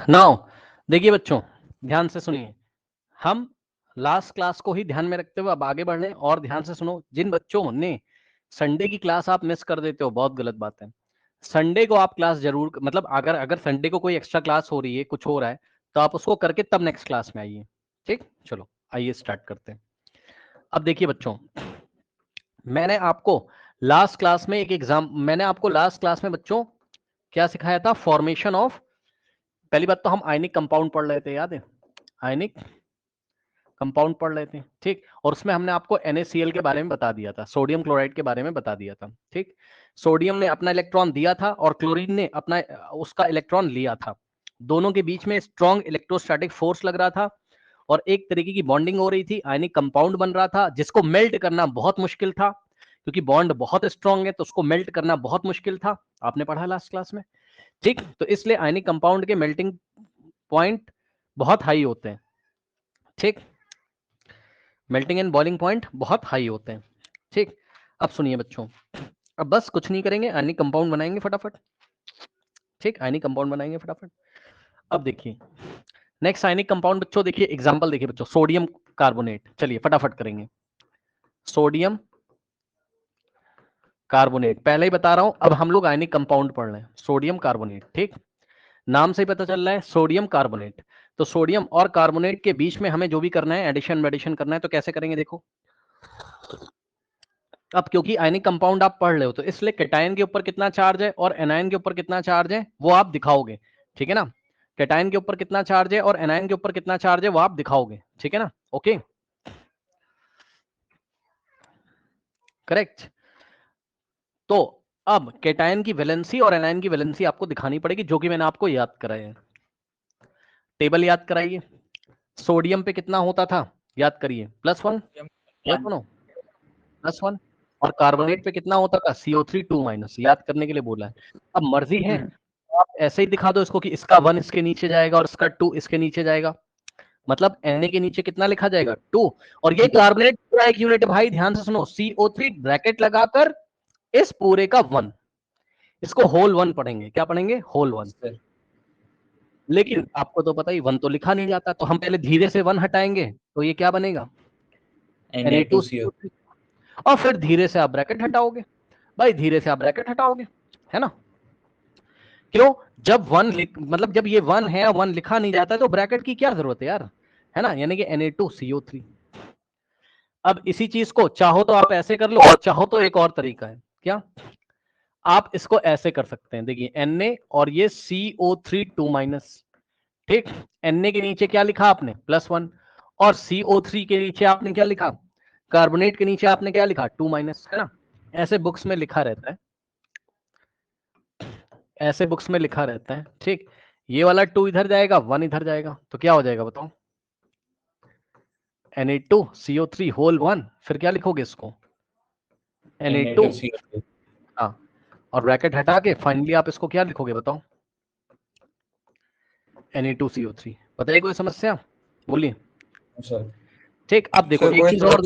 Now देखिए बच्चों, ध्यान से सुनिए। हम लास्ट क्लास को ही ध्यान में रखते हुए अब आगे बढ़ रहे हैं और ध्यान से सुनो। जिन बच्चों ने संडे की क्लास आप मिस कर देते हो, बहुत गलत बात है। संडे को आप क्लास जरूर, मतलब अगर अगर संडे को कोई एक्स्ट्रा क्लास हो रही है, कुछ हो रहा है, तो आप उसको करके तब नेक्स्ट क्लास में आइए। ठीक, चलो आइए स्टार्ट करते हैं। अब देखिए बच्चों, मैंने आपको लास्ट क्लास में बच्चों क्या सिखाया था? फॉर्मेशन ऑफ, पहली बात तो हम आयनिक कंपाउंड पढ़ रहे थे, याद है? आयनिक कंपाउंड पढ़ रहे थे, ठीक। और उसमें हमने आपको NaCl के बारे में बता दिया था, सोडियम क्लोराइड के बारे में बता दिया था, ठीक। सोडियम ने अपना इलेक्ट्रॉन दिया था और क्लोरीन ने अपना उसका इलेक्ट्रॉन लिया था। दोनों के बीच में स्ट्रॉन्ग इलेक्ट्रोस्टैटिक फोर्स लग रहा था और एक तरीके की बॉन्डिंग हो रही थी, आयनिक कंपाउंड बन रहा था जिसको मेल्ट करना बहुत मुश्किल था, क्योंकि बॉन्ड बहुत स्ट्रॉन्ग है तो उसको मेल्ट करना बहुत मुश्किल था। आपने पढ़ा लास्ट क्लास में, ठीक। तो इसलिए आयनिक कंपाउंड के मेल्टिंग पॉइंट बहुत हाई होते हैं, ठीक। मेल्टिंग एंड बॉइलिंग पॉइंट बहुत हाई होते हैं, ठीक। अब सुनिए बच्चों, अब बस कुछ नहीं करेंगे, आयनिक कंपाउंड बनाएंगे फटाफट, ठीक। आयनिक कंपाउंड बनाएंगे फटाफट। अब देखिए नेक्स्ट आयनिक कंपाउंड बच्चों, देखिए एग्जांपल देखिए बच्चों, सोडियम कार्बोनेट। चलिए फटाफट करेंगे। सोडियम कार्बोनेट, पहले ही बता रहा हूं, अब हम लोग आयनिक कंपाउंड पढ़ रहे हैं, सोडियम कार्बोनेट, ठीक। नाम से ही पता चल रहा है सोडियम कार्बोनेट। तो सोडियम और कार्बोनेट के बीच में हमें जो भी करना है, एडिशन मेडिशन करना है, तो कैसे करेंगे देखो। अब क्योंकि आयनिक कंपाउंड आप पढ़ रहे हो, तो इसलिए कैटायन के ऊपर कितना चार्ज है और एनायन के ऊपर कितना चार्ज है वो आप दिखाओगे, ठीक है ना। कैटायन के ऊपर कितना चार्ज है और एनायन के ऊपर कितना चार्ज है वो आप दिखाओगे, ठीक है ना। Okay, correct. तो अब कैटायन की वैलेंसी और एनायन की वैलेंसी आपको दिखानी पड़ेगी, जो कि मैंने आपको याद कराया है। टेबल याद कराइए। सोडियम पे कितना होता था, याद करिए, +1, यस सुनो, +1। और कार्बोनेट पे कितना होता था, CO3 2-, याद करने के लिए बोला है। अब मर्जी है, आप ऐसे ही दिखा दो इसको कि इसका 1 इसके नीचे जाएगा और इसका 2 इसके नीचे जाएगा, मतलब Na के नीचे कितना लिखा जाएगा, 2। और ये कार्बोनेट पूरा एक यूनिट है भाई, ध्यान से सुनो, CO3 ब्रैकेट लगाकर इस पूरे का 1, इसको होल 1 पढ़ेंगे। क्या पढ़ेंगे? होल 1। लेकिन आपको तो पता ही 1 तो लिखा नहीं जाता, तो हम पहले धीरे से 1 हटाएंगे, तो ये क्या बनेगा, Na2CO3। और फिर धीरे से आप ब्रैकेट हटाओगे भाई, धीरे से आप ब्रैकेट हटाओगे, है ना। क्यों? जब 1 मतलब जब ये 1 है, 1 लिखा नहीं जाता तो ब्रैकेट की क्या जरूरत है यार, है ना। यानी कि Na2CO3। अब इसी चीज को चाहो तो आप ऐसे कर लो और चाहो तो एक और तरीका है, क्या आप इसको ऐसे कर सकते हैं, देखिए Na और ये CO3 2-, ठीक। Na के नीचे क्या लिखा आपने, +1, और CO3 के नीचे आपने क्या लिखा, कार्बोनेट के नीचे आपने क्या लिखा, 2-, है ना। ऐसे बुक्स में लिखा रहता है, ऐसे बुक्स में लिखा रहता है, ठीक। ये वाला 2 इधर जाएगा, 1 इधर जाएगा, तो क्या हो जाएगा बताओ, Na2CO3 होल 1। फिर क्या लिखोगे इसको, Na2, हाँ, और ब्रैकेट हटा के फाइनली आप इसको क्या लिखोगे बताओ, Na2CO3। बताइए कोई समस्या, बोलिए। ठीक, अब देखो एक चीज और,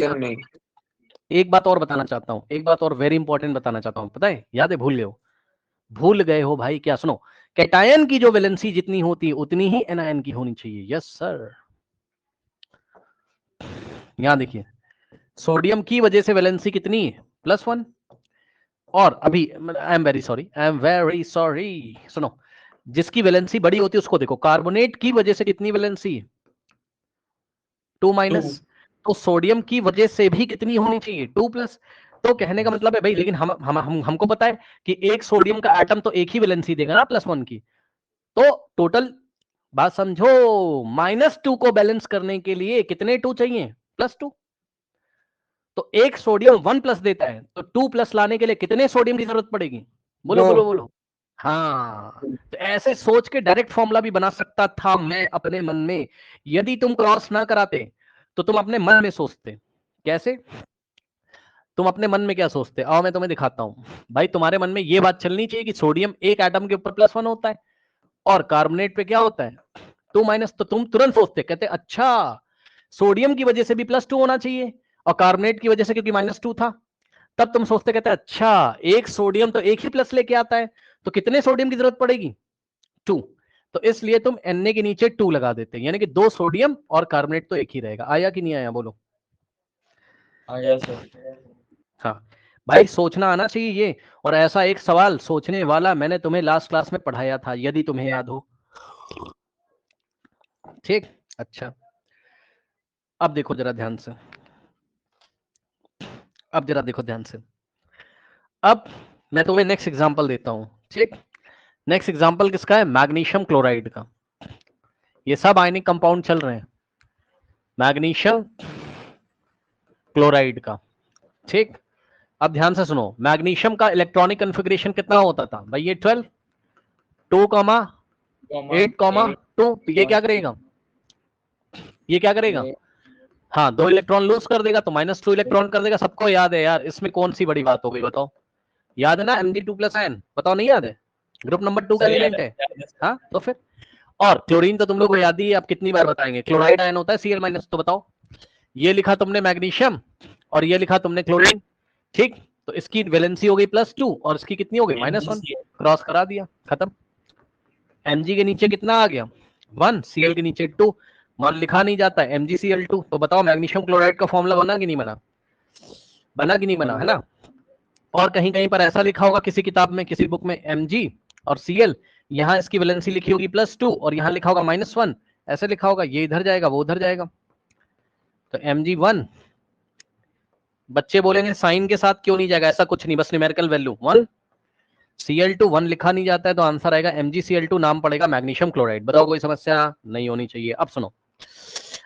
एक बात और बताना चाहता हूँ, एक बात और वेरी इंपॉर्टेंट बताना चाहता हूँ, पता है, याद है, भूल गए हो भाई, क्या, सुनो। कैटायन की जो वैलेंसी जितनी होती है उतनी ही एनायन की होनी चाहिए, यस सर। यहां देखिए, सोडियम की वजह से वैलेंसी कितनी है, +1। और अभी आई एम वेरी सॉरी, सुनो, जिसकी वैलेंसी बड़ी होती है उसको देखो, कार्बोनेट की वजह से कितनी वैलेंसी है, 2-। तो सोडियम की वजह से भी कितनी होनी चाहिए, 2+। तो कहने का मतलब है भाई, लेकिन हमको पता है कि एक सोडियम का एटम तो एक ही वैलेंसी देगा ना, +1 की। तो टोटल बात समझो, -2 को बैलेंस करने के लिए कितने 2 चाहिए, +2। तो एक सोडियम 1+ देता है, तो 2+ लाने के लिए कितने सोडियम की जरूरत पड़ेगी, बोलो बोलो बोलो। हाँ, तो ऐसे सोच के डायरेक्ट फॉर्मूला भी बना सकता था मैं अपने मन में, यदि तुम क्रॉस ना कराते तो तुम अपने मन में सोचते। कैसे? तुम अपने मन में क्या सोचते, आओ मैं तुम्हें दिखाता हूं। भाई तुम्हारे मन में ये बात चलनी चाहिए कि सोडियम एक एटम के ऊपर +1 होता है और कार्बोनेट पे क्या होता है, 2-। तो तुम तुरंत सोचते, कहते अच्छा, सोडियम की वजह से भी +2 होना चाहिए और कार्बोनेट की वजह से क्योंकि -2 था। तब तुम सोचते, कहते अच्छा, एक सोडियम तो एक ही प्लस लेके आता है, तो कितने सोडियम की जरूरत पड़ेगी, 2। तो इसलिए तुम Na के नीचे 2 लगा देते, यानी कि 2 सोडियम और कार्बोनेट तो एक ही रहेगा। आया कि नहीं आया बोलो? आया सर। हाँ भाई, सोचना आना चाहिए ये। और ऐसा एक सवाल सोचने वाला मैंने तुम्हें लास्ट क्लास में पढ़ाया था, यदि तुम्हें याद हो। ठीक, अच्छा अब देखो जरा ध्यान से, अब जरा देखो ध्यान से। अब मैं तुम्हें नेक्स्ट एग्जांपल देता हूं। ठीक, नेक्स्ट एग्जांपल किसका है? मैग्नीशियम क्लोराइड का। ये सब आयनिक कंपाउंड चल रहे हैं, मैग्नीशियम क्लोराइड का। ठीक, अब ध्यान से सुनो, मैग्नीशियम का इलेक्ट्रॉनिक कॉन्फ़िगरेशन कितना होता था भाई? ये 12, 2, 8, 2। ये क्या करेगा? ये क्या करेगा? हाँ, 2 इलेक्ट्रॉन लूज कर देगा तो -2 इलेक्ट्रॉन कर देगा। सबको याद है यार, इसमें कौन सी बड़ी बात हो गई बताओ? याद है ना Mg2+ion? बताओ नहीं याद है? ग्रुप नंबर 2 का एलिमेंट है। हाँ तो फिर, और क्लोरीन तो तुम लोग को याद ही है, आप कितनी बार बताएंगे, क्लोराइड आयन होता है Cl-। तो बताओ, ये लिखा तुमने मैग्नीशियम और ये लिखा तुमने क्लोरीन। ठीक, तो इसकी वैलेंसी हो गई +2 और इसकी कितनी हो गई -1। क्रॉस करा दिया, खत्म। Mg के नीचे कितना आ गया? 1, Cl के नीचे 2। 1 लिखा नहीं जाता है, MgCl2। तो बताओ मैग्नीशियम क्लोराइड का फॉर्मूला बना कि नहीं बना? बना कि नहीं बना, है ना? और कहीं कहीं पर ऐसा लिखा होगा किसी किताब में, किसी बुक में, Mg और Cl, यहाँ इसकी वैलेंसी लिखी होगी +2 और यहाँ लिखा होगा -1, ऐसे लिखा होगा। ये इधर जाएगा, वो उधर जाएगा। तो Mg1, बच्चे बोलेंगे साइन के साथ क्यों नहीं जाएगा? ऐसा कुछ नहीं, बस न्यूमेरिकल वैल्यू 1। Cl2 1 लिखा नहीं जाता है तो आंसर आएगा MgCl2, नाम पड़ेगा मैग्नीशियम क्लोराइड। बताओ कोई समस्या नहीं होनी चाहिए। अब सुनो,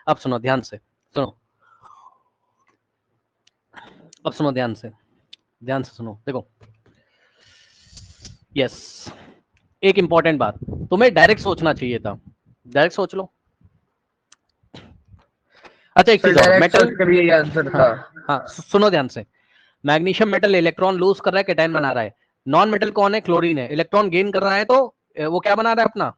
अब सुनो ध्यान से, सुनो, अब सुनो ध्यान से, ध्यान से सुनो। देखो, यस, एक इंपॉर्टेंट बात, तुम्हें डायरेक्ट सोचना चाहिए था। डायरेक्ट सोच लो। अच्छा एक चीज और, मेटल, यही आंसर था। हाँ सुनो ध्यान से। मैग्नीशियम मेटल इलेक्ट्रॉन लूज कर रहा है, कैटायन बना रहा है। नॉन मेटल कौन है? क्लोरीन है। इलेक्ट्रॉन गेन कर रहा है तो वो क्या बना रहा है अपना?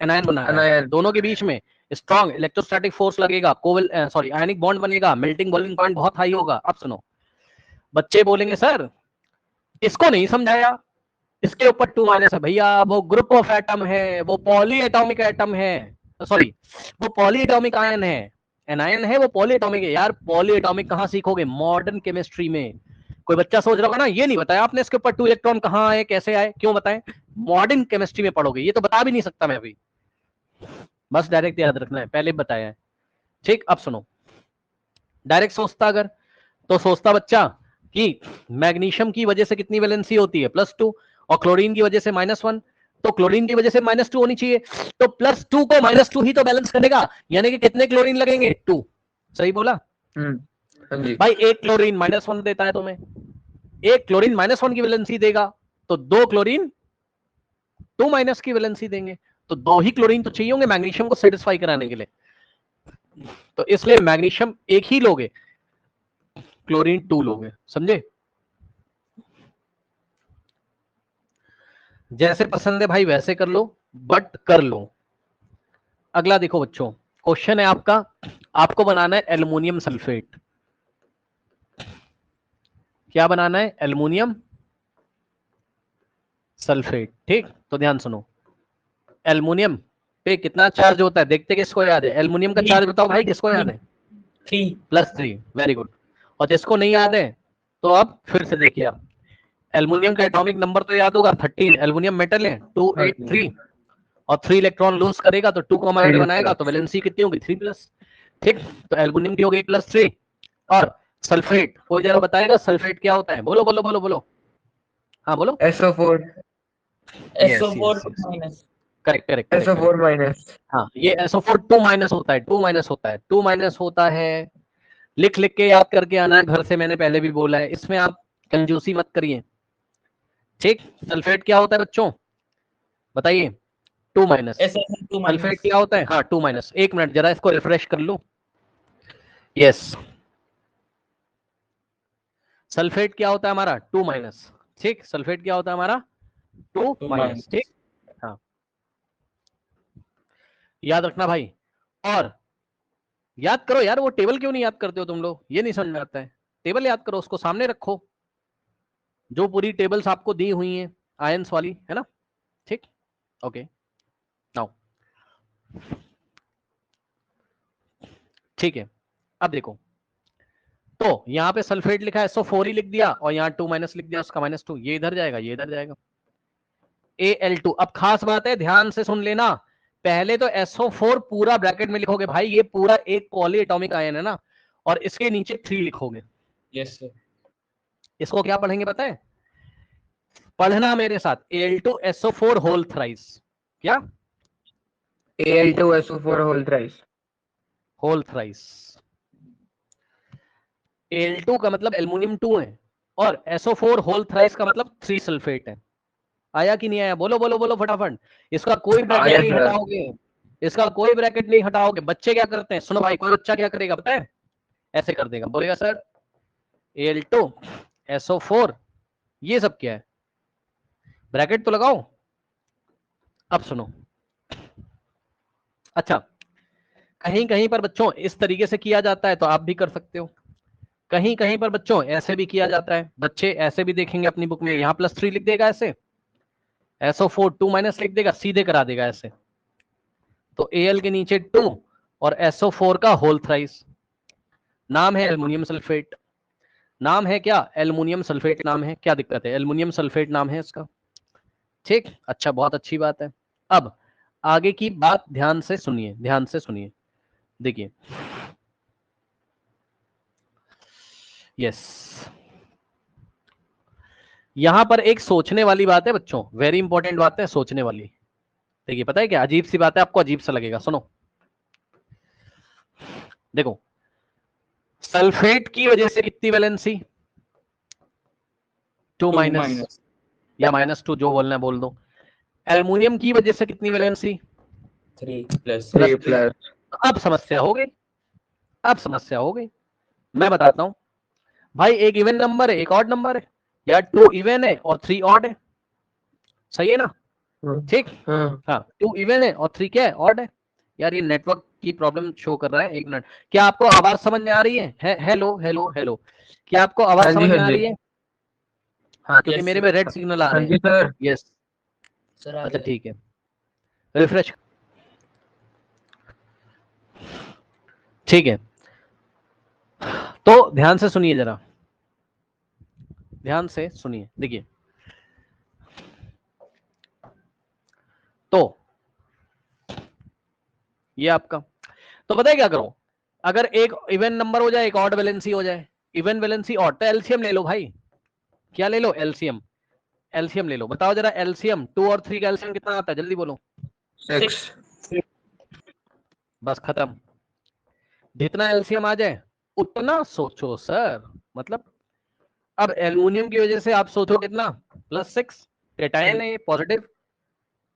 एनायन बना रहा है। दोनों के बीच में स्ट्रॉन्ग इलेक्ट्रोस्टैटिक फोर्स लगेगा, कोवल सॉरी आयनिक बॉन्ड बनेगा, मेल्टिंग बॉइलिंग पॉइंट बहुत हाई होगा। अब सुनो, बच्चे बोलेंगे सर इसको नहीं समझाया, इसके ऊपर 2- है। भैया वो ग्रुप ऑफ एटम है, वो पॉली एटॉमिक एटम है, सॉरी वो पॉली एटॉमिक आयन है। एनायन है वो पॉली एटॉमिक है। यार पॉली एटॉमिक कहाँ सीखोगे? मॉडर्न केमिस्ट्री में। कोई बच्चा सोच रहा होगा ना ये नहीं बताया आपने इसके ऊपर 2 इलेक्ट्रॉन कहाँ आए, कैसे आए, क्यों बताएं? मॉडर्न केमिस्ट्री में पढ़ोगे, ये तो बता भी नहीं सकता मैं अभी, बस डायरेक्ट याद रखना है, पहले बताया है। ठीक, अब सुनो, डायरेक्ट सोचता अगर, तो सोचता बच्चा कि मैग्नीशियम की वजह से कितनी वैलेंसी होती है? +2, और क्लोरीन की वजह से -1। तो क्लोरीन की वजह से -2 होनी चाहिए, तो +2 को -2 ही तो बैलेंस करेगा, यानी कि कितने क्लोरीन लगेंगे? 2। सही बोला? हाँ जी भाई एक क्लोरीन -1 देता है तुम्हें, एक क्लोरीन -1 की वैलेंसी देगा, तो 2 क्लोरीन 2- की वैलेंसी देंगे। तो 2 ही क्लोरीन तो चाहिए होंगे मैग्नीशियम को सेटिस्फाई कराने के लिए, तो इसलिए मैग्नीशियम एक ही लोगे, क्लोरीन 2 लोगे। समझे? जैसे पसंद है भाई वैसे कर लो, बट कर लो। अगला देखो बच्चों, क्वेश्चन है आपका, आपको बनाना है एल्युमिनियम सल्फेट। क्या बनाना है? Aluminium sulphate. ठीक, तो ध्यान सुनो, एल्युमिनियम पे कितना चार्ज होता है देखते, किसको याद है? एल्युमिनियम का चार्ज बताओ भाई, किसको याद है? 3 वेरी गुड। और जिसको नहीं याद है तो अब फिर से देखिए आप, एल्युमिनियम का एटॉमिक नंबर तो याद होगा 13, एल्युमिनियम मेटल है 283, और 3 इलेक्ट्रॉन लूज करेगा तो 2,8 बनाएगा, तो वैलेंसी कितनी होगी? 3+। ठीक, तो एल्युमिनियम की हो गई +3। और सल्फेट, कोई जरा बताएगा सल्फेट क्या होता है? बोलो बोलो बोलो बोलो, हाँ बोलो। SO4 correct correct correct correct. हाँ ये SO4 2- होता है, 2- होता है, 2- होता है। लिख लिख के याद करके आना है घर से, मैंने पहले भी बोला है, इसमें आप कंजूसी मत करिए। ठीक, सल्फेट क्या होता है बच्चों बताइए? 2- सल्फेट क्या होता है? हाँ 2-। एक मिनट जरा इसको रिफ्रेश कर लूं। यस, सल्फेट क्या होता है हमारा? 2-। ठीक, सल्फेट क्या होता है हमारा? 2-। ठीक, हाँ याद रखना भाई। और याद करो यार, वो टेबल क्यों नहीं याद करते हो तुम लोग? ये नहीं समझ में आता है। टेबल याद करो, उसको सामने रखो, जो पूरी टेबल्स आपको दी हुई हैं आयंस वाली, है ना? ठीक, ओके नाउ ठीक है, अब देखो, तो यहाँ पे सल्फेट लिखा है SO4 ही लिख दिया और यहाँ 2 माइनस लिख दिया, उसका -2, ये इधर जाएगा, ये इधर जाएगा, Al2। अब खास बात है, ध्यान से सुन लेना, पहले तो SO4 पूरा ब्रैकेट में लिखोगे भाई, ये पूरा एक पॉली एटॉमिक आयन है ना, और इसके नीचे 3 लिखोगे। Yes sir. इसको क्या पढ़ेंगे पता है? पढ़ना मेरे साथ, Al2SO4 होल थ्राइस। क्या? Al2SO4 whole thrice. Whole thrice. Al2 का मतलब एल्युमिनियम 2 है, और SO4 होल थ्राइस का मतलब 3 सल्फेट है। आया कि नहीं आया? बोलो बोलो बोलो फटाफट। इसका कोई ब्रैकेट नहीं हटाओगे, इसका कोई ब्रैकेट नहीं हटाओगे। बच्चे क्या करते हैं, सुनो भाई, कोई बच्चा क्या करेगा पता है? ऐसे कर देगा, बोलेगा सर Al2SO4 ये सब क्या है, ब्रैकेट तो लगाओ। अब सुनो, अच्छा, कहीं कहीं पर बच्चों इस तरीके से किया जाता है, तो आप भी कर सकते हो। कहीं कहीं पर बच्चों ऐसे भी किया जाता है, बच्चे ऐसे भी देखेंगे अपनी बुक में, यहाँ +3 लिख देगा ऐसे, SO4 2 माइनस लिख देगा, सीधे करा देगा ऐसे, तो Al के नीचे 2 और SO4 का होल थ्राइस, नाम है एल्युमिनियम सल्फेट। नाम है क्या? एल्युमिनियम सल्फेट नाम है। क्या दिक्कत है? एल्युमिनियम सल्फेट नाम है इसका। ठीक, अच्छा, बहुत अच्छी बात है। अब आगे की बात ध्यान से सुनिए, ध्यान से सुनिए, देखिए, यस, यहां पर एक सोचने वाली बात है बच्चों, वेरी इंपॉर्टेंट बात है, सोचने वाली। देखिए, पता है क्या, अजीब सी बात है, आपको अजीब सा लगेगा, सुनो। देखो, सल्फेट की वजह से कितनी वैलेंसी? 2 माइनस या -2, जो बोलना है बोल दो। एल्युमिनियम की वजह से कितनी वैलेंसी? 3+। अब समस्या हो गई, अब समस्या हो गई। मैं बताता हूं भाई, एक इवन नंबर है, एक ऑड नंबर है, या 2 इवन है और 3 ऑड है, सही है ना? ठीक, हाँ, 2 इवन है और 3 क्या है? ऑड है। यार ये नेटवर्क की प्रॉब्लम शो कर रहा है, एक मिनट। क्या आपको आवाज समझ में आ रही है? हेलो हेलो हेलो, क्या आपको आवाज समझ में आ रही है? हाँ, क्योंकि मेरे में रेड सिग्नल आ रहे हैं। सर। यस सर, अच्छा ठीक है, रिफ्रेश, ठीक है। तो ध्यान से सुनिए, जरा ध्यान से सुनिए, देखिए, तो ये आपका, तो पता है क्या करो, अगर एक इवन नंबर हो जाए, एक ऑड वैलेंसी हो जाए, इवन वैलेंसी ऑड, तो एलसीएम ले लो भाई। क्या ले लो? एलसीएम। एलसीएम ले लो, बताओ जरा, एलसीएम 2 और 3 का एलसीएम कितना आता है, जल्दी बोलो। 6। बस खत्म। जितना एलसीएम आ जाए उतना सोचो सर, मतलब अब एल्युमिनियम की वजह से आप सोचो कितना, +6, कैटायन है, पॉजिटिव,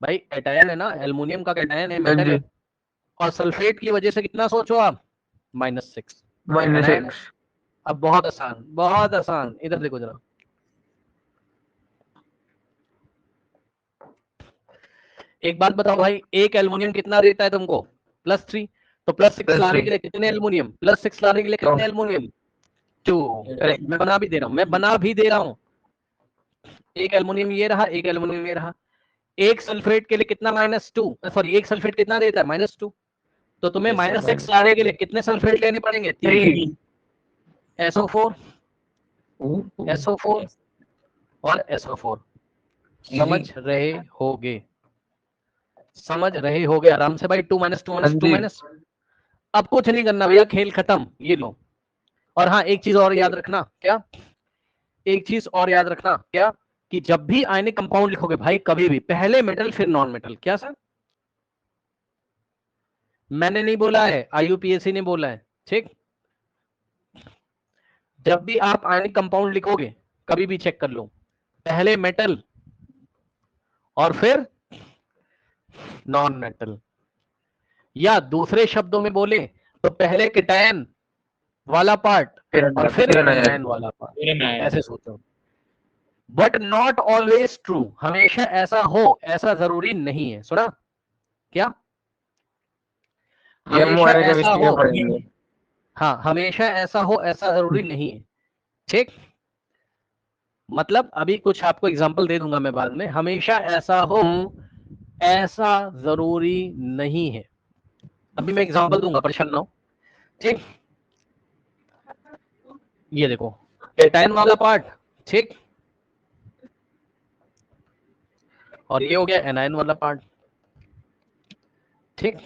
भाई कैटायन है ना, एल्युमिनियम का कैटायन है, मेटल है। और सल्फेट की वजह से कितना सोचो आप, -6, -6। अब बहुत आसान, बहुत आसान, इधर देखो जरा, एक बात बताओ भाई, एक एल्युमिनियम कितना देता है तुमको? +3, तो +6 लाने के लिए कितने एल्युमिनियम? +6 लाने के लिए कितने एल्युमिनियम? 2। मैं बना भी दे रहा हूं, मैं बना भी दे रहा हूं, एक एल्युमिनियम ये रहा, एक एल्युमिनियम ये रहा। एक सल्फेट के लिए कितना -2, सॉरी, एक सल्फेट कितना देता है? -2। तो तुम्हें -6 लाने के लिए कितने सल्फेट लेने पड़ेंगे? 3। SO4, SO4 और SO4। समझ रहे होगे? समझ रहे होगे आराम से भाई, 2 - 2 - 2 माइनस। अब कुछ नहीं करना भैया, खेल खत्म, ये लो। और हाँ, एक चीज और याद रखना, क्या? एक चीज और याद रखना, क्या? कि जब भी आयनिक कंपाउंड लिखोगे भाई, कभी भी पहले मेटल फिर नॉन मेटल। क्या सर? मैंने नहीं बोला है, IUPAC ने बोला है, ठीक? जब भी आप आयनिक कंपाउंड लिखोगे, कभी भी चेक कर लो, पहले मेटल और फिर नॉन मेटल, या दूसरे शब्दों में बोले तो पहले कैटायन वाला पार्ट और फिर एनायन वाला पार्ट, ऐसे सोचो। बट नॉट ऑलवेज ट्रू, हमेशा ऐसा हो ऐसा जरूरी नहीं है। सुना क्या? हमेशा ऐसा हो, हाँ, हमेशा ऐसा हो ऐसा जरूरी नहीं है, ठीक? मतलब अभी कुछ आपको एग्जांपल दे दूंगा मैं बाद में, हमेशा ऐसा हो ऐसा जरूरी नहीं है। अभी मैं एग्जांपल दूंगा, परेशान ना हो, ठीक। ये देखो केटायन वाला पार्ट, ठीक, और ये हो गया एनायन वाला पार्ट, ठीक,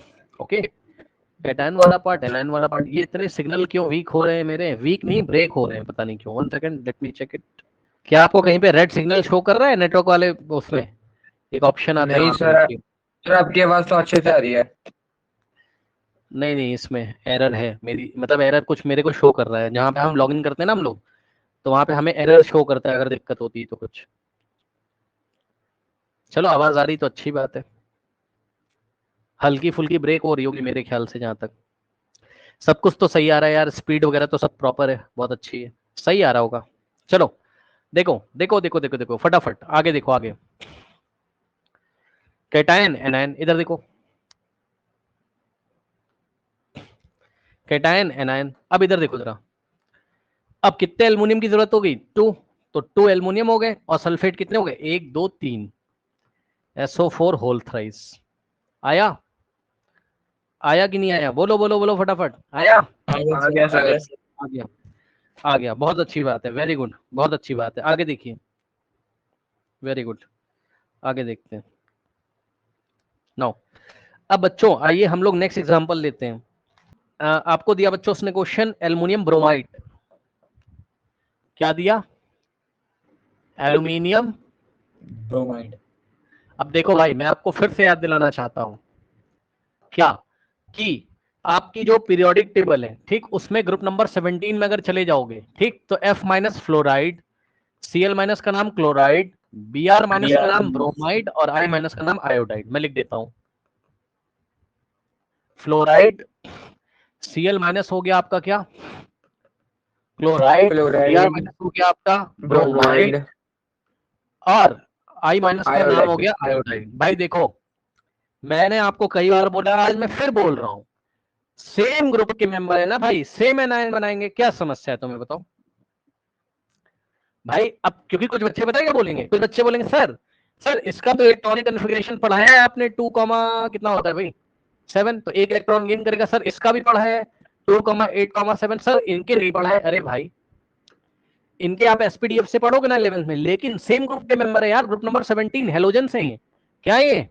ओके। केटायन वाला पार्ट, एनायन वाला पार्ट, ये इतने सिग्नल क्यों वीक हो रहे हैं मेरे? वीक नहीं, ब्रेक हो रहे हैं, पता नहीं क्यों। 1 second, let me check it. क्या आपको कहीं पे रेड सिग्नल शो कर रहा है नेटवर्क वाले उसमें? एक ऑप्शन आता है नहीं वहां पे सर, देखिए। सर आपकी आवाज तो अच्छे से आ रही है। नहीं नहीं, इसमें एरर है मेरी, मतलब एरर कुछ मेरे को शो कर रहा है। जहाँ पे हम लॉगिन करते हैं ना हम लोग, तो वहां पे हमें एरर शो करता है अगर दिक्कत होती है तो कुछ। चलो आवाज आ रही तो अच्छी बात है। हल्की फुल्की ब्रेक हो रही होगी मेरे ख्याल से, जहां तक सब कुछ तो सही आ रहा है यार, स्पीड वगैरह तो सब प्रॉपर है, बहुत अच्छी है, सही आ रहा होगा। चलो देखो देखो देखो देखो देखो फटाफट आगे देखो, आगे कैटायन एनायन, इधर देखो कैटायन एनायन। अब इधर देखो जरा, अब कितने एल्युमिनियम की जरूरत होगी? 2, तो 2 एल्युमिनियम हो गए, और सल्फेट कितने हो गए? 1 2 3, SO4 होल थ्राइस। आया? आया कि नहीं आया? बोलो बोलो बोलो फटाफट, आया? आ गया सर। आ गया, आ गया, बहुत अच्छी बात है, वेरी गुड, बहुत अच्छी बात है। आगे देखिए, वेरी गुड, आगे देखते हैं। नाउ अब बच्चों आइए हम लोग नेक्स्ट एग्जांपल लेते हैं। आपको दिया बच्चों उसने क्वेश्चन एल्युमिनियम ब्रोमाइड, क्या दिया? Aluminium bromide. अब देखो भाई, मैं आपको फिर से याद दिलाना चाहता हूं, क्या कि आपकी जो पीरियोडिक टेबल है, ठीक, उसमें ग्रुप नंबर 17 में अगर चले जाओगे, ठीक, तो F minus fluoride, Cl minus का नाम क्लोराइड, Br माइनस का नाम ब्रोमाइड, और I माइनस का नाम आयोडाइड। मैं लिख देता हूं, फ्लोराइड, Cl माइनस हो गया आपका क्या? क्लोराइड, Br माइनस हो गया आपका ब्रोमाइड, ब्रोमाइड, और I माइनस का नाम हो आयोडाइड। गया आयोडाइड। भाई देखो, मैंने आपको कई बार बोला, आज मैं फिर बोल रहा हूं, सेम ग्रुप के मेंबर है ना भाई, सेम एनायन बनाएंगे, क्या समस्या है तुम्हें बताओ भाई? अब क्योंकि कुछ बच्चे बताए क्या बोलेंगे, कुछ बच्चे बोलेंगे सर, सर इसका तो इलेक्ट्रॉनिक कन्फिग्रेशन पढ़ाया है आपने, 2 कितना होता है भाई 7, तो एक इलेक्ट्रॉन गेन करेगा। सर इसका भी पढ़ा है 2,8,7, सर इनके नहीं पढ़ा है। अरे भाई, इनके आप एसपीडीएफ से पढ़ोगे ना 11th में, लेकिन सेम ग्रुप के मेंबर है यार, ग्रुप नंबर 17 हेलोजन से ही। क्या ये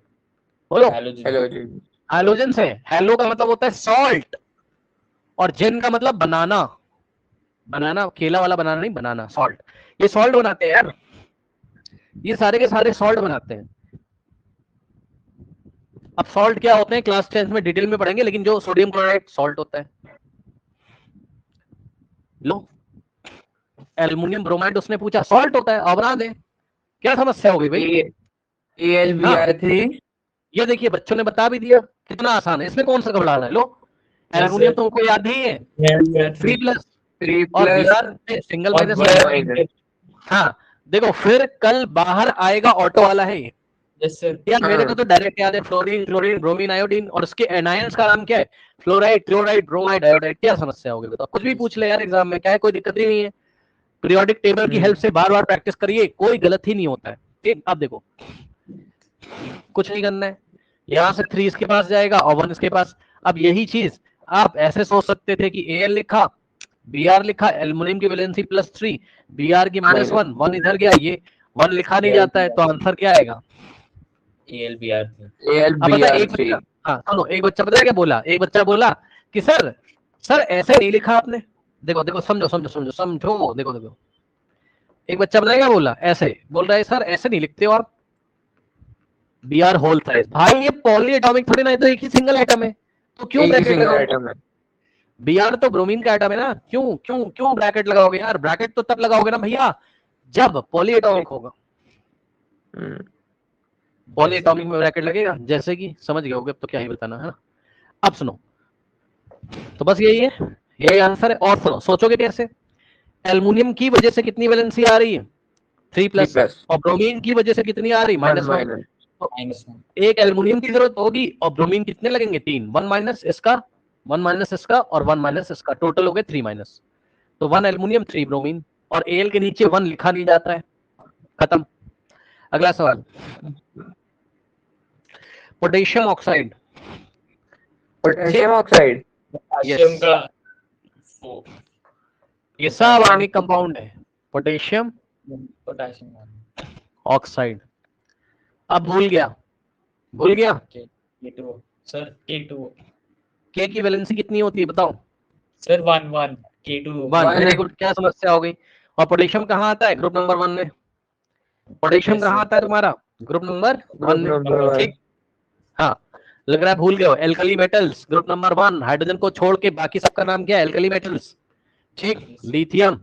बोलो? हेलो जी। हेलोजन से। हेलो का मतलब होता है सॉल्ट, और जेन का मतलब बनाना, बनाना केला वाला बनाना नहीं, बनाना सॉल्ट। ये सॉल्ट बनाते हैं यार, ये सारे के सारे सॉल्ट बनाते हैं। अब सॉल्ट क्या होते हैं क्लास 10 में डिटेल में पढ़ेंगे, लेकिन जो सोडियम क्लोराइड सॉल्ट होता है। लो, एल्युमिनियम ब्रोमाइड उसने पूछा सॉल्ट होता है, अब बना दे, क्या समस्या होगी भाई? हाँ, AlBr3। ये देखिए बच्चों ने बता भी दिया, कितना आसान है, इसमें कौन सा घबराना है। लो, एल्युमिनियम तुमको याद ही है, 3+, 3 और प्लस Br सिंगल माइनस 1 क्या है? माइनस। हाँ, देखो फिर कल बाहर आएगा ऑटो वाला है ये। Yes sir. यार मेरे को तो डायरेक्ट याद है, फ्लोरीन, क्लोरीन, ब्रोमीन, आयोडीन, और उसके एनायंस का नाम क्या है? Fluoride, chloride, bromide, iodide. क्या समस्या होगी बताओ? कुछ भी पूछ ले यार एग्जाम में, क्या है, कोई दिक्कत ही नहीं है। पीरियोडिक टेबल की हेल्प से बार बार प्रैक्टिस करिए, कोई गलत ही नहीं होता है। ठीक, अब देखो कुछ नहीं करना है, यहाँ से 3 इसके पास जाएगा और 1 इसके पास। अब यही चीज आप ऐसे सोच सकते थे कि Al लिखा, Br लिखा, एल्युमिनियम की वैलेंसी +3, Br की -1, 1 इधर गया, ये 1 लिखा नहीं जाता है, तो आंसर क्या आएगा? अब पता है एक AlBr3। बच्चा, हाँ सुनो, एक बच्चा पता है क्या बोला? एक बच्चा बोला कि सर, सर ऐसे नहीं लिखा आपने। देखो देखो, समझो समझो समझो समझो, देखो देखो, एक बच्चा पता है क्या बोला? ऐसे बोल रहा है, सर ऐसे नहीं लिखते हो आप, Br होल थ्राइस। भाई ये पॉली एटॉमिक थोड़ी ना है, तो एक ही सिंगल एटम है, तो क्यों एक ही ब्रैकेट सिंगल लगाओगे? आइटम है। Br तो ब्रोमीन का एटम है ना, क्यों क्यों क्यों ब्रैकेट लगाओगे यार? ब्रैकेट तो तब लगाओगे ना भैया जब पॉली एटॉमिक होगा। पॉली एटॉमिक में ब्रैकेट लगेगा, जैसे कि समझ गए होगे, अब तो क्या ही बताना है ना। अब सुनो, तो बस यही है, यही आंसर है। और सुनो, सोचोगे कैसे? एल्युमिनियम की वजह से कितनी वैलेंसी आ रही है? 3+, 3+, और ब्रोमीन की वजह से कितनी आ रही? 1 -1। माइनस। तो एक एल्युमिनियम की जरूरत होगी, और ब्रोमीन कितने लगेंगे? 3, 1 माइनस इसका, 1 माइनस इसका, और 1 माइनस इसका, टोटल हो गए 3 माइनस। तो 1 एल्युमिनियम 3 ब्रोमीन, और एल के नीचे 1 लिखा नहीं जाता है, खत्म। अगला सवाल, potassium oxide. Potassium oxide. Potassium का ये सब आयनिक कंपाउंड है, पोटेशियम पोटेशियम ऑक्साइड। अब भूल गया K2 सर K2 के की वैलेंसी कितनी होती है बताओ? Sir 1 K2 one. Very good. क्या समस्या हो गई? और पोटेशियम कहाँ आता है? ग्रुप नंबर 1 में। पोटेशियम Yes, कहाँ sir. आता है तुम्हारा? ग्रुप नंबर 1 में। Number one. ठीक। हाँ, लग रहा है भूल गए हो। Alkali metals group number 1, hydrogen को छोड़ के बाकी सबका नाम क्या है? Alkali metals. ठीक। लिथियम,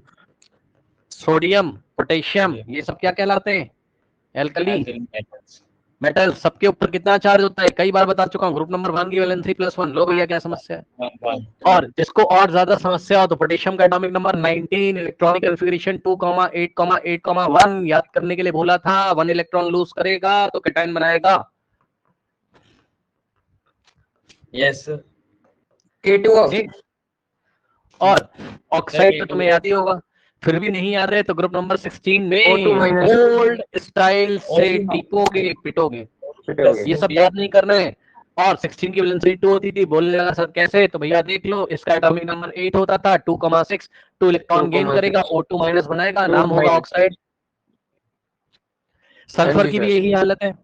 सोडियम, पोटेशियम, ये सब क्या कहलाते हैं? Alkali metal. सबके ऊपर कितना चार्ज होता है? कई बार बता चुका हूँ। ग्रुप नंबर 1 की वैलेंसी +1। लो भैया क्या समस्या है? 1 और जिसको और ज्यादा समस्या हो तो पोटेशियम का एटॉमिक नंबर 19, इलेक्ट्रॉनिक कॉन्फ़िगरेशन 2,8,8,1 याद करने के लिए बोला था। 1 इलेक्ट्रॉन लूज करेगा तो कैटायन बनाएगा। Yes sir K2O। ठीक। और ऑक्साइड तो तुम्हें याद ही होगा। फिर भी नहीं याद है तो ग्रुप नंबर 16 में O2- ओल्ड स्टाइल से टीपोगे पिटोगे। ये सब याद नहीं करना है। और 16 की वैलेंसी 2 होती थी। बोलने लगा सर कैसे? तो भैया देख लो, इसका एटॉमिक नंबर 8 होता था। 2,6 2 इलेक्ट्रॉन गेन 2,6 करेगा, O2- बनाएगा, 2 नाम होगा minus। ऑक्साइड। सल्फर की भी सर। यही हालत है।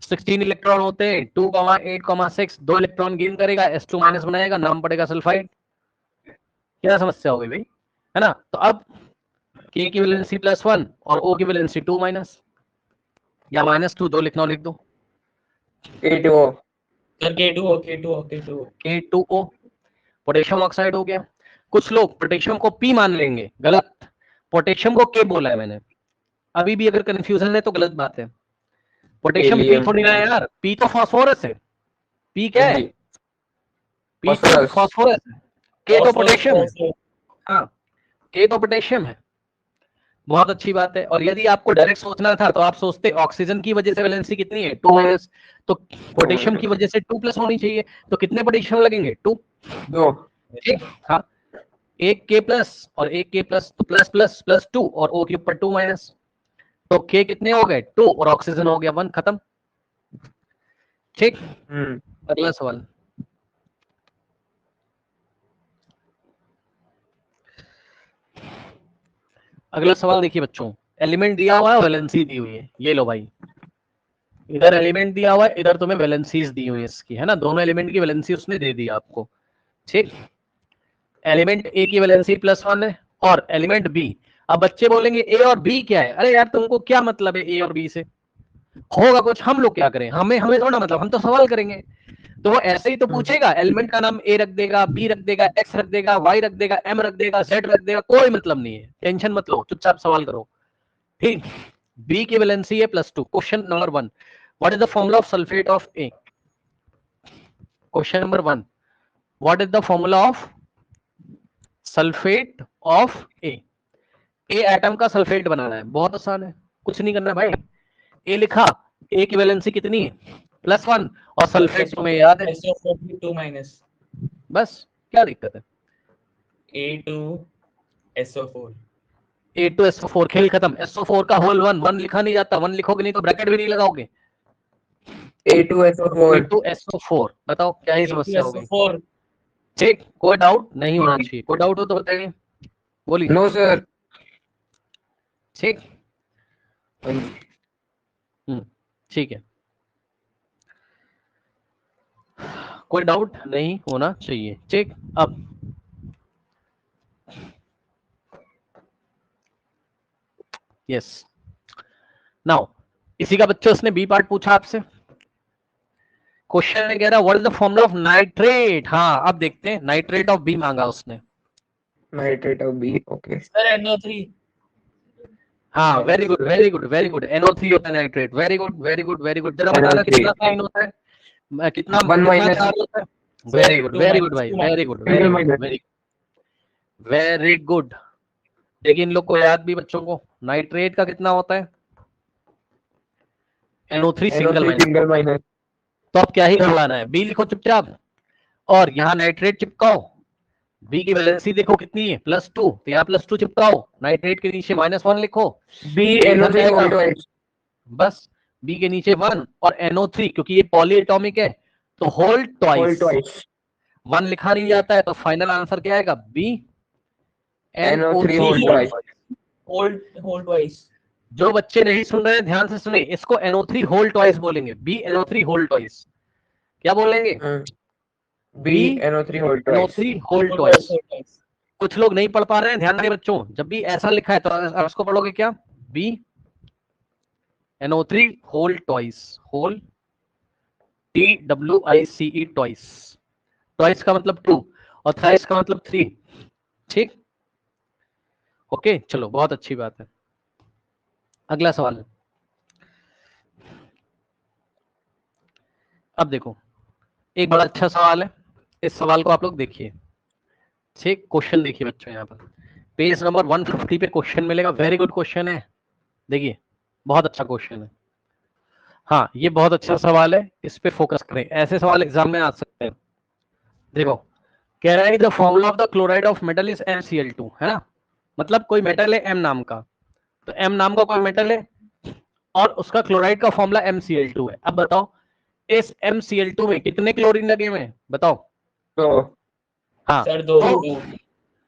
16 इलेक्ट्रॉन होते हैं, 2,8,6 2 इलेक्ट्रॉन गेन करेगा, S2- बनाएगा, नाम पड़ेगा सल्फाइड। क्या समस्या हो गई भाई? है ना? तो अब K की वैलेंसी +1 और O की वैलेंसी 2- या -2, 2 लिखना हो लिख दो। K2O। Sir K2O K2O potassium oxide हो गया। कुछ लोग पोटेशियम को P मान लेंगे, गलत। पोटेशियम को K बोला है मैंने। अभी भी अगर कंफ्यूजन है तो गलत बात है। Potassium P Helium। थोड़ी ना है यार, P तो फास्फोरस है। P क्या है? P तो Phosphorus। फास्फोरस है। K तो पोटेशियम है। हाँ, K तो पोटेशियम है। बहुत अच्छी बात है। और यदि आपको डायरेक्ट सोचना था तो आप सोचते ऑक्सीजन की वजह से वैलेंसी कितनी है? 2- तो पोटेशियम की वजह से 2+ होनी चाहिए। तो कितने पोटेशियम लगेंगे? 2। 2। ठीक। हाँ, एक K+ और एक K+, तो +++2 और O के ऊपर 2-। तो K कितने हो गए? 2 और ऑक्सीजन हो गया 1। खत्म। ठीक। अगला सवाल। अगला सवाल देखिए बच्चों, एलिमेंट दिया हुआ है, वैलेंसी दी हुई है। ये लो भाई, इधर एलिमेंट दिया हुआ है, इधर तुम्हें वैलेंसीज दी हुई है इसकी, है ना? दोनों एलिमेंट की वैलेंसी उसने दे दी आपको। ठीक। एलिमेंट ए की वैलेंसी +1 है और एलिमेंट बी। अब बच्चे बोलेंगे ए और बी क्या है? अरे यार तुमको क्या मतलब है ए और बी से? होगा कुछ, हम लोग क्या करें? हमें थोड़ा मतलब, हम तो सवाल करेंगे। तो वो ऐसे ही तो पूछेगा, एलिमेंट का नाम ए रख देगा, बी रख देगा, एक्स रख देगा, वाई रख देगा, एम रख देगा, जेड रख देगा, कोई मतलब नहीं है। टेंशन मत लो, चुपचाप सवाल करो। ठीक। बी की वैलेंसी है +2। Question number 1, what is the formula of sulphate of A? Question number 1, what is the formula of sulphate of A? A atom का सल्फेट बनाना है, बहुत आसान है, कुछ नहीं करना भाई। ए लिखा, ए की वैलेंसी कितनी है? +1 और सल्फेट तुम्हें याद है, SO4 बस क्या दिक्कत है? A2SO4 A2SO4 खेल खत्म। SO4 का होल 1 लिखा नहीं जाता, 1 लिखोगे नहीं तो ब्रैकेट भी नहीं लगाओगे। A2SO4। A2SO4 बताओ क्या ही समस्या हो गई? A2SO4 ठीक, कोई डाउट नहीं होना चाहिए। कोई डाउट हो तो बताइए, बोलिए। No sir. ठीक। ठीक है, कोई डाउट नहीं होना चाहिए। ठीक। अब यस, नाउ इसी का बच्चों उसने बी पार्ट पूछा आपसे। क्वेश्चन में कह रहा what is the formula of nitrate. हाँ, अब देखते हैं, नाइट्रेट ऑफ बी मांगा उसने। Nitrate of B. Okay sir NO3 हाँ, very good very good very good. NO3 होता है nitrate. Very good very good very good. जरा बताना NO3। कितना साइन होता है, कितना 1- चार्ज होता है? वेरी गुड वेरी गुड भाई, very good very good -2 very very good. देखिए इन लोग को याद भी, बच्चों को, नाइट्रेट का कितना होता है? NO3 single minus. Single minus. तो अब क्या ही घबराना है, बी लिखो चुपचाप और यहाँ नाइट्रेट चिपकाओ। बी की वैलेंसी देखो कितनी है? +2, तो यहाँ +2 चिपकाओ, नाइट्रेट के नीचे -1 लिखो। बी ये इधर NO3 जाएगा, होल ट्वाइस। बस बी के नीचे 1 और NO3 क्योंकि ये पॉली एटॉमिक है तो होल होल ट्वाइस। ट्वाइस। 1 लिखा नहीं जाता है तो फाइनल आंसर क्या आएगा? B NO3 NO3 whole twice. Hold twice. जो बच्चे नहीं सुन रहे हैं ध्यान से सुने, इसको NO3 होल ट्वाइस बोलेंगे, बी NO3 होल ट्वाइस। क्या बोलेंगे? B NO3 whole twice. NO3 whole Hold twice. twice. Hold twice. कुछ लोग नहीं पढ़ पा रहे हैं, ध्यान दें बच्चों, जब भी ऐसा लिखा है तो आप इसको पढ़ोगे क्या? B NO3 whole twice, whole TWICE twice. Twice का मतलब 2 और थ्राइस का मतलब 3। ठीक, ओके, चलो बहुत अच्छी बात है। अगला सवाल, अब देखो एक बड़ा अच्छा सवाल है, इस सवाल को आप लोग देखिए। ठीक, क्वेश्चन देखिए बच्चों, यहाँ पर पेज नंबर 150 पे क्वेश्चन मिलेगा। वेरी गुड क्वेश्चन है, देखिए बहुत अच्छा क्वेश्चन है। हाँ, ये बहुत अच्छा सवाल है, इस पे फोकस करें, ऐसे सवाल एग्जाम में आ सकते हैं। देखो, कह रहा है the formula of the chloride of metal is MCl2, है ना, मतलब कोई मेटल है M नाम का, तो M नाम का कोई मेटल है और उसका क्लोराइड का फॉर्मूला MCl2 है। अब बताओ इस MCl2 में कितने क्लोरीन लगे हुए हैं, बताओ। तो हाँ Sir, दो.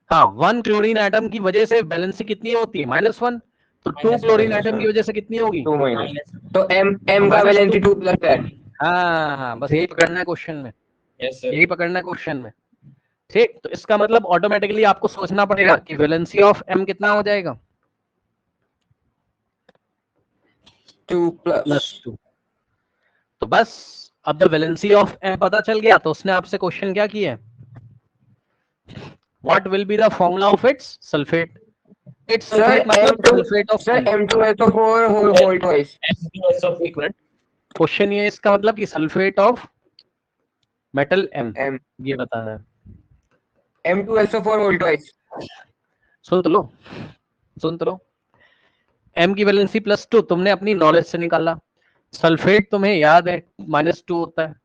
हाँ, 1 क्लोरीन एटम की वजह से वैलेंसी कितनी होती है? -1। तो 2 -1, क्लोरीन minus एटम की one. वजह से कितनी होगी? 2 minus. Minus. तो M का minus वैलेंसी 2. 2 प्लस है. हाँ, बस यही पकड़ना है क्वेश्चन में, Yes, sir. यही पकड़ना है क्वेश्चन में। ठीक, तो इसका मतलब ऑटोमेटिकली आपको सोचना पड़ेगा कि वैलेंसी ऑफ M कितना हो जाएगा? 2 plus. +2। तो बस अब जब वैलेंसी ऑफ M पता चल गया तो उसने आपसे क्वेश्चन क्या किया है? What will be the formula of its sulphate? It's Sir, sulphate मतलब M2 sulphate of Sir, M। M2SO4 whole twice. M2SO4. एक मिनट, क्वेश्चन ये इसका मतलब कि sulphate of metal M, M ये बताना है। M2SO4 whole twice. सुन तो लो, सुन तो लो, M की वैलेंसी +2 तुमने अपनी नॉलेज से निकाला, सल्फेट तुम्हें याद है -2 होता है,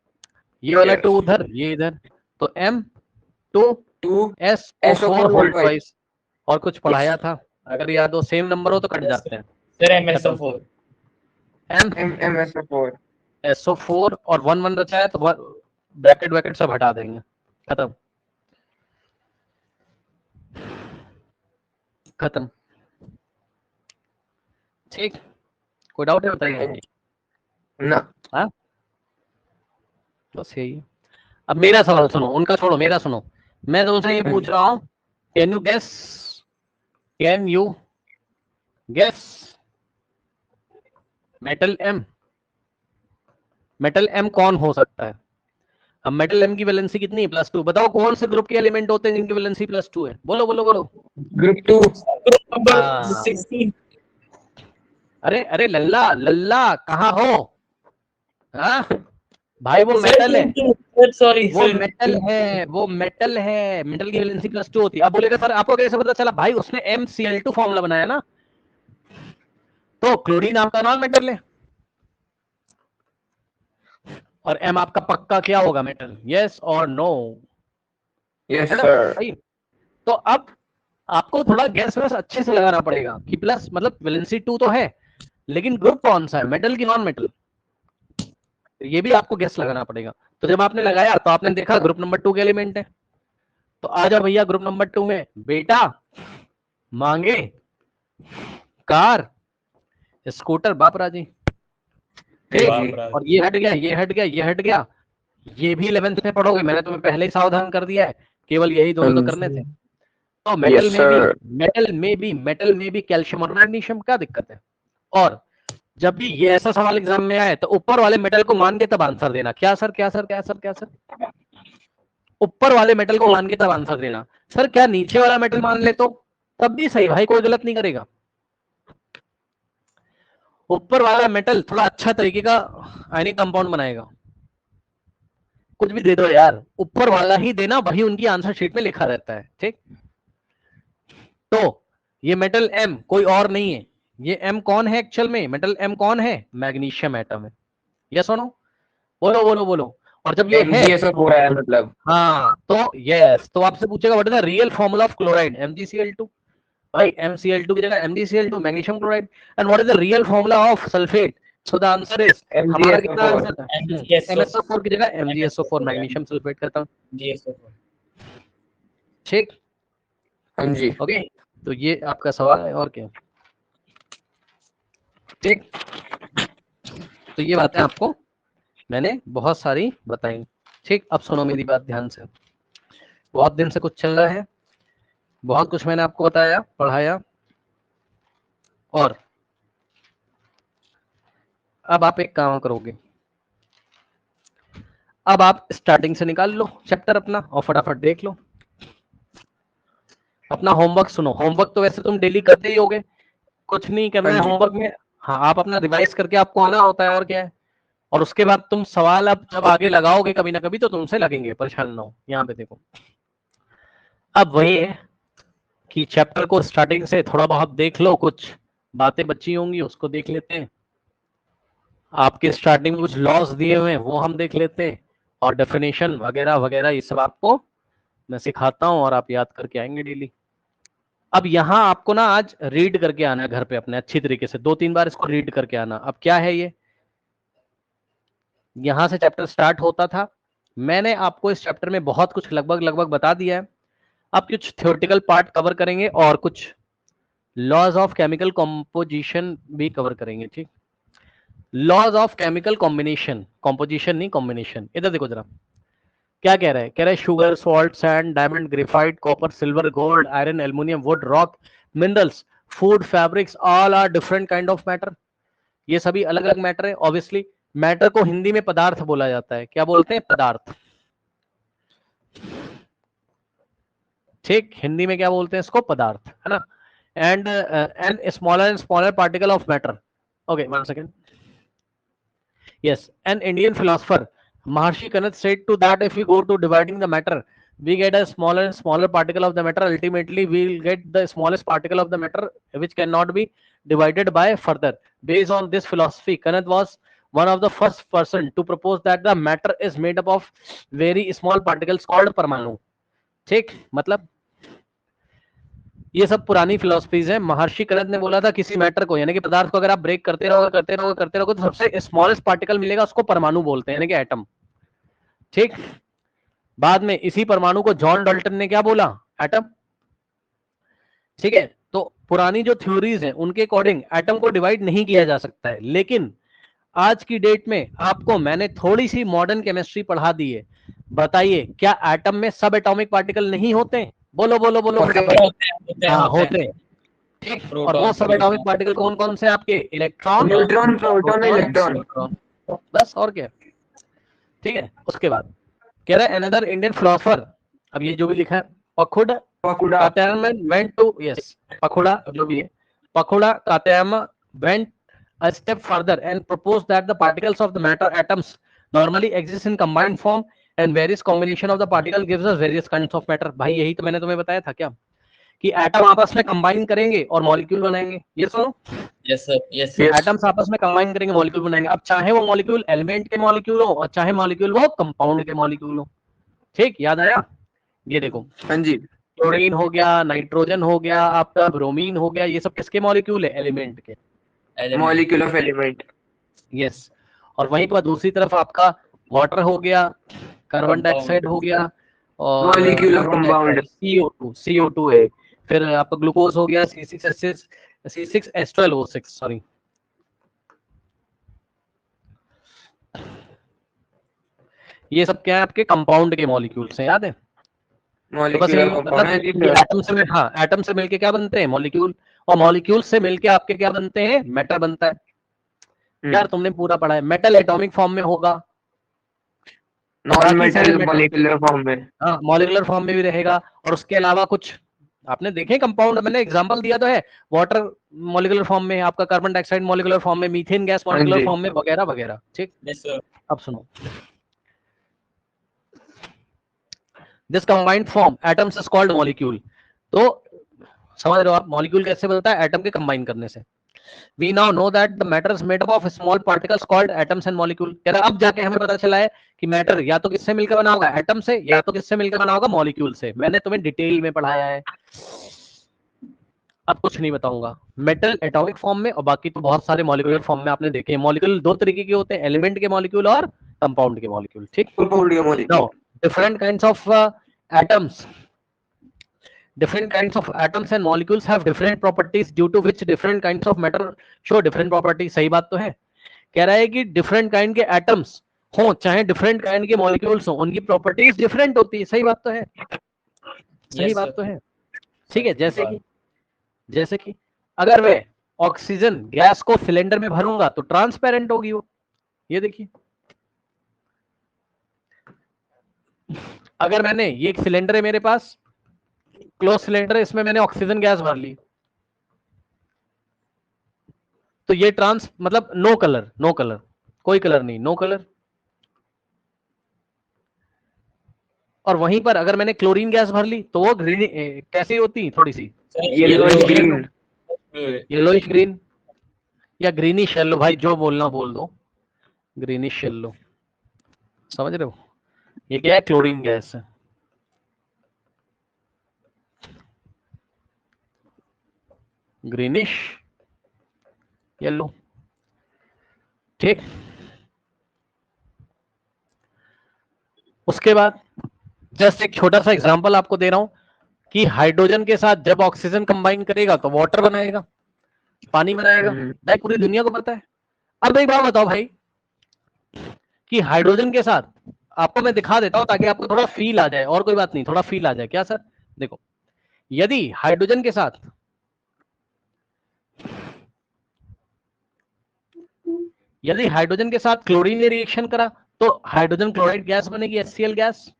ये वाला Yes. 2 उधर, ये इधर, तो M2SO4 SO4 whole whole twice. Twice. और कुछ पढ़ाया था, अगर याद हो, सेम नंबर हो तो कट जाते हैं। Sir, MSO4. MSO4. SO4 और 1 1 रचा है तो ब्रैकेट वैकेट सब हटा देंगे, खत्म खत्म। ठीक, कोई डाउट है बताइए? ना. हाँ, बस यही है। अब मेरा सवाल सुनो, उनका छोड़ो, मेरा सुनो। मैं तो उनसे ये पूछ रहा हूँ, can you guess metal M? Metal M कौन हो सकता है? अब मेटल M की वैलेंसी कितनी है? +2। बताओ कौन से ग्रुप के एलिमेंट होते हैं जिनकी वैलेंसी +2 है? बोलो बोलो बोलो। Group 2. Group number हाँ। 16. अरे अरे लल्ला लल्ला कहाँ हो? हाँ भाई, वो Sir, मेटल है, Sir, sorry, वो sir. मेटल है, वो मेटल है, मेटल की वैलेंसी +2 होती है। अब बोलेगा सर आपको कैसे पता चला? भाई उसने MCl2 फॉर्मूला बनाया ना, तो क्लोरीन आपका नॉन मेटल है और M आपका पक्का क्या होगा? मेटल। यस और नो? Yes, है ना sir. भाई? तो अब आपको थोड़ा गैस वैस अच्छे से लगाना पड़ेगा कि प्लस मतलब वैलेंसी 2 तो है, लेकिन ग्रुप कौन सा है, मेटल की नॉन मेटल, ये भी आपको गैस लगाना पड़ेगा। तो जब आपने लगाया तो आपने देखा ग्रुप नंबर 2 के एलिमेंट है, तो आ जाओ भैया ग्रुप नंबर 2 में, बेटा मांगे कार स्कूटर बापरा जी। ठीक, बाप रे। और ये हट गया, ये हट गया, ये हट गया, ये भी 11th में पढ़ोगे, मैंने तुम्हें पहले ही सावधान कर दिया है, केवल यही दोनों तो करने थे। तो मेटल Yes, में भी sir. मेटल में भी कैल्शियम और मैग्नीशियम, क्या दिक्कत है? और जब भी ये ऐसा सवाल एग्जाम में आए तो ऊपर वाले मेटल को मान के तब आंसर देना। क्या सर, क्या सर, क्या सर, क्या सर? ऊपर वाले मेटल को मान के तब आंसर देना। सर क्या नीचे वाला मेटल मान ले तो तब भी सही भाई, कोई गलत नहीं करेगा। ऊपर वाला मेटल थोड़ा अच्छा तरीके का आयनिक कंपाउंड बनाएगा। कुछ भी दे दो यार, ऊपर वाला ही देना, वही उनकी आंसर शीट में लिखा रहता है। ठीक, तो ये मेटल M कोई और नहीं है, ये M कौन है एक्चुअल में? मेटल M कौन है? मैग्नीशियम एटम है। यस और नो? बोलो बोलो बोलो। और जब ये है, MgSO4 है मतलब. हाँ तो यस, तो आपसे पूछेगा what is the real formula of chloride? MgCl2। भाई MCl2 की जगह MgCl2, magnesium chloride. And what is the real formula of sulphate? So the answer is हमारा कितना MgSO4 आंसर था? MgSO4 MgSO4 की जगह MgSO4 मैग्नीशियम सल्फेट करता हूँ। GSO4 ठीक, हाँ जी। ओके, तो ये आपका सवाल है और क्या। ठीक, तो ये बातें आपको मैंने बहुत सारी बताई। ठीक, अब सुनो मेरी बात ध्यान से। बहुत दिन से कुछ चल रहा है, बहुत कुछ मैंने आपको बताया, पढ़ाया, और अब आप एक काम करोगे, अब आप स्टार्टिंग से निकाल लो चैप्टर अपना और फटाफट देख लो। अपना होमवर्क सुनो, होमवर्क तो वैसे तुम डेली करते ही होगे, कुछ नहीं करना है हाँ जी। होमवर्क में। हाँ, आप अपना रिवाइज करके आपको आना होता है, और क्या है। और उसके बाद तुम सवाल अब जब आगे लगाओगे कभी ना कभी तो तुमसे लगेंगे, परेशान ना हो। यहाँ पे देखो, अब वही है कि चैप्टर को स्टार्टिंग से थोड़ा बहुत देख लो, कुछ बातें बची होंगी उसको देख लेते हैं, आपके स्टार्टिंग में कुछ लॉस दिए हुए हैं वो हम देख लेते हैं, और डेफिनेशन वगैरह वगैरह ये सब आपको मैं सिखाता हूँ और आप याद करके आएंगे डेली। अब यहाँ आपको ना आज रीड करके आना है घर पे अपने अच्छी तरीके से, 2-3 बार इसको रीड करके आना। अब क्या है ये, यहाँ से चैप्टर स्टार्ट होता था, मैंने आपको इस चैप्टर में बहुत कुछ लगभग लगभग बता दिया है। अब कुछ थ्योरेटिकल पार्ट कवर करेंगे और कुछ लॉज ऑफ केमिकल कॉम्पोजिशन भी कवर करेंगे। ठीक, laws of chemical combination, composition नहीं कॉम्बिनेशन। इधर देखो जरा, क्या कह रहा है, कह रहा है sugar, salt, sand, diamond, graphite, copper, silver, gold, iron, aluminium, wood, rock, minerals, food, fabrics, all are different kind of matter. ये सभी अलग अलग मैटर है। ऑब्वियसली मैटर को हिंदी में पदार्थ बोला जाता है। क्या बोलते हैं, पदार्थ। ठीक, हिंदी में क्या बोलते हैं इसको, पदार्थ, है ना। And smaller and smaller particle of matter. Okay, 1 second. Yes, an Indian philosopher, Maharshi Kanath, said to that if we go to dividing the matter, we get a smaller and smaller particle of the matter. Ultimately, we will get the smallest particle of the matter, which cannot be divided by further. Based on this philosophy, Kanath was one of the first person to propose that the matter is made up of very small particles called परमाणु। ठीक, मतलब ये सब पुरानी philosophies है। महर्षि कनद ने बोला था किसी मैटर को, यानी कि पदार्थ को अगर आप ब्रेक करते रहोगे करते रहोगे करते रहोगे तो सबसे स्मॉलेस्ट पार्टिकल मिलेगा, उसको परमाणु बोलते हैं, यानी कि एटम। ठीक, बाद में इसी परमाणु को जॉन डाल्टन ने क्या बोला, एटम। ठीक है, तो पुरानी जो थ्योरीज हैं उनके अकॉर्डिंग एटम को डिवाइड नहीं किया जा सकता है, लेकिन आज की डेट में आपको मैंने थोड़ी सी मॉडर्न केमिस्ट्री पढ़ा दी है। बताइए, क्या एटम में सब एटॉमिक पार्टिकल नहीं होते? बोलो बोलो बोलो। हाँ, होते हैं। ठीक, और वो सब एटॉमिक पार्टिकल कौन कौन से आपके, इलेक्ट्रॉन, न्यूट्रॉन, प्रोटॉन, इलेक्ट्रॉन। बस, और क्या। ठीक है, उसके बाद कह रहा है अनदर इंडियन फिलोसोफर, अब ये जो भी लिखा है, Pakudha Katyayana went to, yes, Pakudha जो भी है, Pakudha Katyayana went a step further and proposed that the particles of the matter atoms normally exist in combined form and various combination of the particle gives us various kinds of matter। भाई यही तो मैंने तुम्हें बताया था क्या, कि एटम आपस में कंबाइन करेंगे और मॉलिक्यूल बनाएंगे। ये सुनो, yes sir, yes Yes. Atoms आपस में कंबाइन करेंगे, मॉलिक्यूल बनाएंगे। अब चाहे वो मॉलिक्यूल एलिमेंट के मॉलिक्यूल हो और चाहे मॉलिक्यूल वो कंपाउंड के मॉलिक्यूल हो। ठीक, याद आया। ये देखो, हाँ जी। क्लोरीन हो गया, नाइट्रोजन हो गया, आपका ब्रोमीन हो गया, ये सब किसके मॉलिक्यूल है, एलिमेंट के। Molecule of element. यस, और वहीं पर दूसरी तरफ आपका वाटर हो गया, कार्बन डाइऑक्साइड हो गया, और मॉलिक्यूल ऑफ कंपाउंड। CO2 है, फिर आपका ग्लूकोज हो गया, C6H12O6, सॉरी। ये सब क्या है, आपके कंपाउंड के मॉलिक्यूल्स हैं, याद है। तो बस मॉलिक्यूल ये ऑफ मतलब एटम से हाँ, एटम से मिलके क्या बनते हैं, मॉलिक्यूल, और मॉलिक्यूल से मिलके आपके क्या बनते हैं, मैटर बनता है। यार तुमने पूरा पढ़ा है। मेटल एटॉमिक फॉर्म में होगा, नॉन मेटल मॉलिक्यूलर फॉर्म में। हाँ, मॉलिक्यूलर फॉर्म में भी रहेगा, और उसके अलावा कुछ आपने देखे कंपाउंड, मैंने एग्जांपल दिया तो है, वाटर मॉलिक्यूलर फॉर्म में, आपका कार्बन डाइऑक्साइड मॉलिक्यूलर फॉर्म में, मीथेन गैस मॉलिक्यूलर फॉर्म में, वगैरह वगैरह। ठीक, यस सर। अब सुनो, this combined form atoms is called molecule. तो समझ रहे हो आप, मॉलिक्यूल कैसे बनता है, एटम के कंबाइन करने से। We now know that the matter is made up of small particles called atoms and molecule। कह रहा अब जाके हमें पता चला है कि मैटर या तो किससे मिलकर बना होगा, एटम से, या तो किससे मिलकर बना होगा, मॉलिक्यूल से। मैंने तुम्हें डिटेल में पढ़ाया है। अब कुछ नहीं बताऊंगा। मेटल एटॉमिक फॉर्म में और बाकी तो बहुत सारे मॉलिक्यूलर फॉर्म में आपने देखे हैं। मॉलिक्यूल दो तरीके के होते हैं, एलिमेंट के मॉलिक्यूल और कंपाउंड के मॉलिक्यूल। ठीक, कंपाउंड के molecule. Now different kinds of atoms, different kinds of atoms and molecules have different properties due to which different kinds of matter show different properties। सही बात तो है। कह रहा है कि different kind के atoms हो चाहे different kind के molecules हो, उनकी properties different होती है। सही बात तो है, सही Yes, बात sir. तो है। ठीक है, Sir, जैसे कि अगर मैं ऑक्सीजन गैस को सिलेंडर में भरूंगा तो ट्रांसपेरेंट होगी वो। ये देखिए, अगर मैंने ये एक सिलेंडर है मेरे पास, क्लोज सिलेंडर है, इसमें मैंने ऑक्सीजन गैस भर ली, तो ये मतलब नो कलर, नो कलर, कोई कलर नहीं, नो कलर। और वहीं पर अगर मैंने क्लोरीन गैस भर ली तो वो ग्रीन कैसी होती, थोड़ी सी sir, yellowish green. Yellowish green या ग्रीनिश येलो, भाई जो बोलना बोल दो, ग्रीनिश येलो। समझ रहे हो, ये क्या है, क्लोरीन गैस है। Greenish yellow. ठीक, उसके बाद जस्ट एक छोटा सा एग्जांपल आपको दे रहा हूं कि हाइड्रोजन के साथ जब ऑक्सीजन कंबाइन करेगा तो वाटर बनाएगा, पानी बनाएगा। भाई पूरी दुनिया को पता है। अब एक बात बताओ भाई, कि हाइड्रोजन के साथ आपको मैं दिखा देता हूं ताकि आपको थोड़ा फील आ जाए, और कोई बात नहीं, थोड़ा फील आ जाए। क्या सर, देखो, यदि हाइड्रोजन के साथ क्लोरीन ने रिएक्शन करा तो हाइड्रोजन क्लोराइड गैस बनेगी, HCl gas.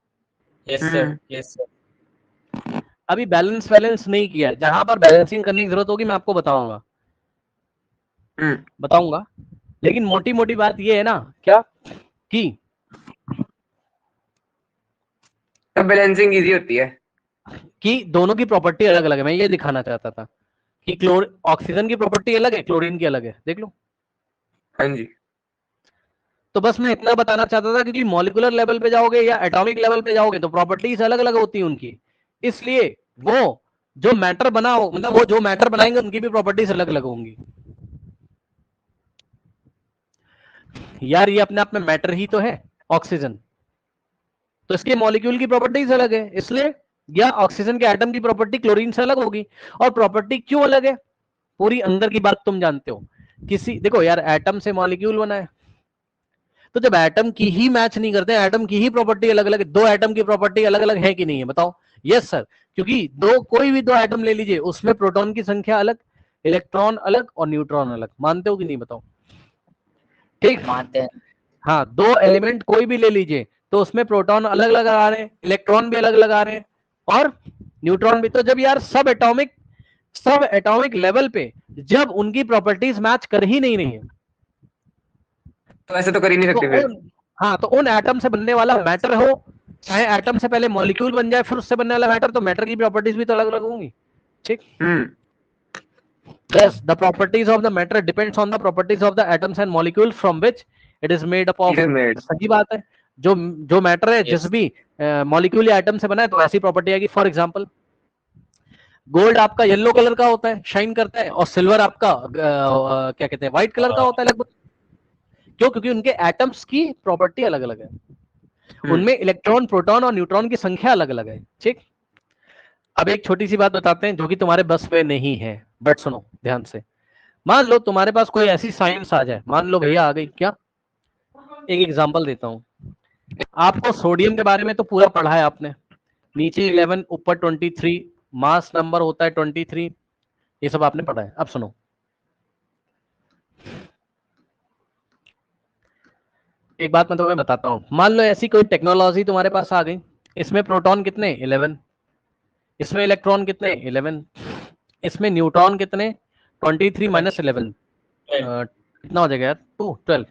Yes, sir. Yes, sir. अभी बैलेंस नहीं किया, जहां पर बैलेंसिंग करने की जरूरत होगी मैं आपको बताऊंगा। लेकिन मोटी मोटी बात ये है ना, क्या कि तब बैलेंसिंग इजी होती है। कि दोनों की प्रॉपर्टी अलग अलग है। मैं ये दिखाना चाहता था कि ऑक्सीजन की प्रॉपर्टी अलग है, क्लोरीन की अलग है। देख लो, हाँ जी। तो बस मैं इतना बताना चाहता था, क्योंकि मॉलिक्यूलर लेवल पे जाओगे या एटॉमिक लेवल पे जाओगे तो प्रॉपर्टीज अलग अलग होती हैं उनकी। इसलिए वो जो मैटर बना हो, मतलब वो जो मैटर बनाएंगे उनकी भी प्रॉपर्टीज अलग अलग होंगी। यार ये अपने आप में मैटर ही तो है, ऑक्सीजन, तो इसके मॉलिक्यूल की प्रॉपर्टीज अलग है, इसलिए या ऑक्सीजन के एटम की प्रॉपर्टी क्लोरीन से अलग होगी। और प्रॉपर्टी क्यों अलग है, पूरी अंदर की बात तुम जानते हो। देखो यार, एटम से मॉलिक्यूल बना है, तो जब एटम की ही मैच नहीं करते, एटम की ही प्रॉपर्टी अलग अलग है, दो एटम की प्रॉपर्टी अलग अलग है कि नहीं है, बताओ। यस सर, क्योंकि कोई भी दो एटम ले लीजिए, उसमें प्रोटॉन की संख्या अलग, इलेक्ट्रॉन अलग और न्यूट्रॉन अलग। मानते हो कि नहीं, बताओ। ठीक, मानते हैं। हाँ, दो एलिमेंट कोई भी ले लीजिए तो उसमें प्रोटॉन अलग अलग आ रहे हैं, इलेक्ट्रॉन भी अलग अलग आ रहे हैं और न्यूट्रॉन भी। तो जब यार सब एटॉमिक लेवल पे जब उनकी प्रॉपर्टीज मैच कर ही नहीं रही है, तो ऐसे तो कर ही नहीं सकते फिर। हाँ, तो उन एटम से बनने वाला मैटर हो, चाहे एटम से पहले मॉलिक्यूल बन जाए फिर उससे बनने वाला मैटर, तो मैटर की प्रॉपर्टीज भी तो अलग अलग होंगी। ठीक, yes, the properties of the matter depends on the properties of the atoms and molecules from which it is made up of। It is made। सही बात है, जो मैटर है, जिस भी मॉलिक्यूल या एटम से बना है तो ऐसी प्रॉपर्टी आएगी। फॉर एग्जांपल, गोल्ड आपका येलो कलर का होता है, शाइन करता है, और सिल्वर आपका क्या कहते हैं, व्हाइट कलर का होता है लगभग। क्यों, क्योंकि उनके एटम्स की प्रॉपर्टी अलग अलग है, उनमें इलेक्ट्रॉन, प्रोटॉन और न्यूट्रॉन की संख्या अलग अलग है। ठीक, अब एक छोटी सी बात बताते हैं जो कि तुम्हारे बस में नहीं है, बट सुनो ध्यान से। मान लो तुम्हारे पास कोई ऐसी साइंस आ जाए, मान लो भैया आ गई क्या, एक एग्जांपल देता हूं। आपको सोडियम के बारे में तो पूरा पढ़ा है आपने, नीचे 11 ऊपर 23, मास नंबर होता है 23, ये सब आपने पढ़ा है। अब सुनो, एक बात मैं तुम्हें बताता हूं। मान लो ऐसी कोई टेक्नोलॉजी तुम्हारे पास आ गई, इसमें प्रोटॉन कितने, 11, इसमें इलेक्ट्रॉन कितने, 11, इसमें न्यूट्रॉन कितने, 23 माइनस 11, कितना हो जाएगा यार, 2, 12।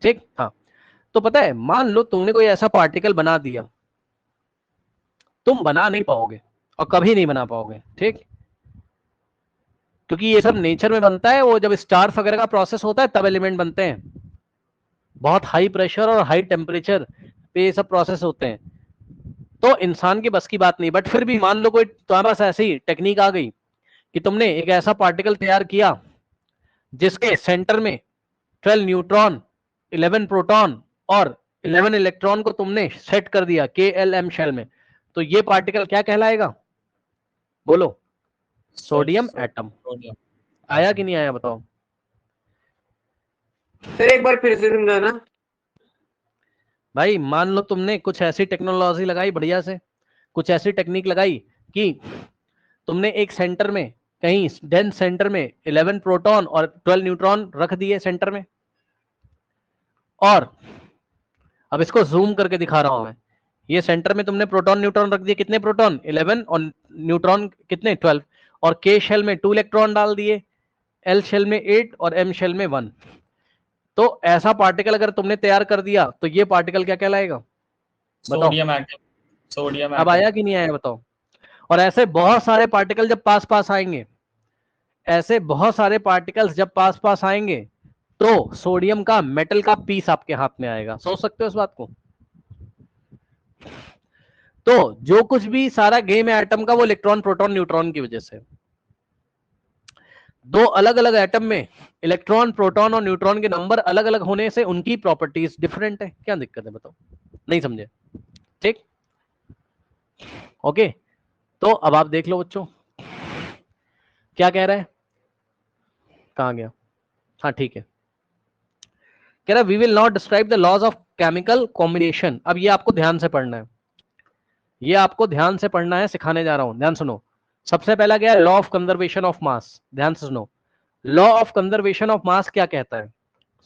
ठीक, हाँ, तो पता है, मान लो तुमने कोई ऐसा पार्टिकल बना दिया, तुम बना नहीं पाओगे और कभी नहीं बना पाओगे। ठीक, क्योंकि ये सब नेचर में बनता है, वो जब स्टार्स वगैरह का प्रोसेस होता है तब एलिमेंट बनते हैं, बहुत हाई प्रेशर और हाई टेम्परेचर पे ये सब प्रोसेस होते हैं, तो इंसान की बस की बात नहीं। बट फिर भी मान लो कोई तुम्हारे पास ऐसी टेक्निक आ गई कि तुमने एक ऐसा पार्टिकल तैयार किया जिसके सेंटर में 12 न्यूट्रॉन, 11 प्रोटॉन और 11 इलेक्ट्रॉन को तुमने सेट कर दिया KLM शेल में, तो ये पार्टिकल क्या कहलाएगा? बोलो। Sodium atom. आया कि नहीं आया बताओ? सर एक बार फिर से समझाना। भाई मान लो तुमने कुछ ऐसी टेक्नोलॉजी लगाई बढ़िया से, कुछ ऐसी टेक्निक लगाई कि तुमने एक सेंटर में, कहीं डेंस सेंटर में 11 प्रोटॉन और 12 न्यूट्रॉन रख दिए सेंटर में, और अब इसको जूम करके दिखा रहा हूं मैं। ये सेंटर में तुमने प्रोटॉन न्यूट्रॉन रख दिए, कितने प्रोटॉन? 11, और न्यूट्रॉन कितने? 12, और K शेल में 2 इलेक्ट्रॉन डाल दिए, L शेल में 8 और M शेल में 1। तो ऐसा पार्टिकल अगर तुमने तैयार कर दिया तो ये पार्टिकल क्या कहलाएगा? बताओ। Sodium atom. सोडियम अब आया कि नहीं आया बताओ? और ऐसे बहुत सारे पार्टिकल जब पास पास आएंगे, ऐसे बहुत सारे पार्टिकल्स जब पास पास आएंगे, तो सोडियम का मेटल का पीस आपके हाथ में आएगा। सोच सकते हो इस बात को? तो जो कुछ भी सारा गेम है एटम का, वो इलेक्ट्रॉन प्रोटॉन न्यूट्रॉन की वजह से। दो अलग अलग एटम में इलेक्ट्रॉन प्रोटॉन और न्यूट्रॉन के नंबर अलग अलग होने से उनकी प्रॉपर्टीज डिफरेंट है। क्या दिक्कत है बताओ? नहीं समझे? ठीक, ओके। तो अब आप देख लो बच्चों, क्या कह रहा है? कहां गया? हाँ ठीक है, कह रहा है we will not describe the laws of chemical combination. अब ये आपको ध्यान से पढ़ना है, ये आपको ध्यान से पढ़ना है, सिखाने जा रहा हूं, ध्यान सुनो। सबसे पहला क्या है? लॉ ऑफ कंजर्वेशन ऑफ मास। ध्यान से सुनो, लॉ ऑफ कंजर्वेशन ऑफ मास क्या कहता है?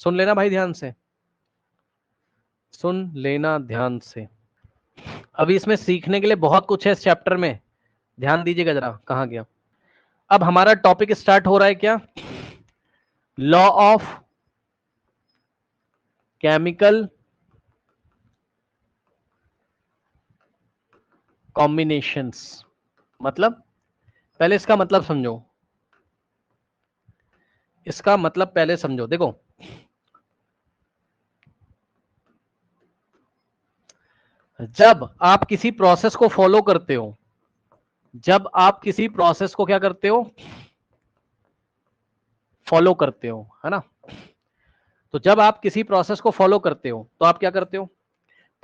सुन लेना भाई ध्यान से, सुन लेना ध्यान से। अभी इसमें सीखने के लिए बहुत कुछ है इस चैप्टर में, ध्यान दीजिएगा जरा। कहां गया? अब हमारा टॉपिक स्टार्ट हो रहा है क्या? Law of chemical combinations. मतलब पहले इसका मतलब समझो, इसका मतलब पहले समझो। देखो, जब आप किसी प्रोसेस को फॉलो करते हो, जब आप किसी प्रोसेस को क्या करते हो? फॉलो करते हो, है ना? तो जब आप किसी प्रोसेस को फॉलो करते हो तो आप क्या करते हो?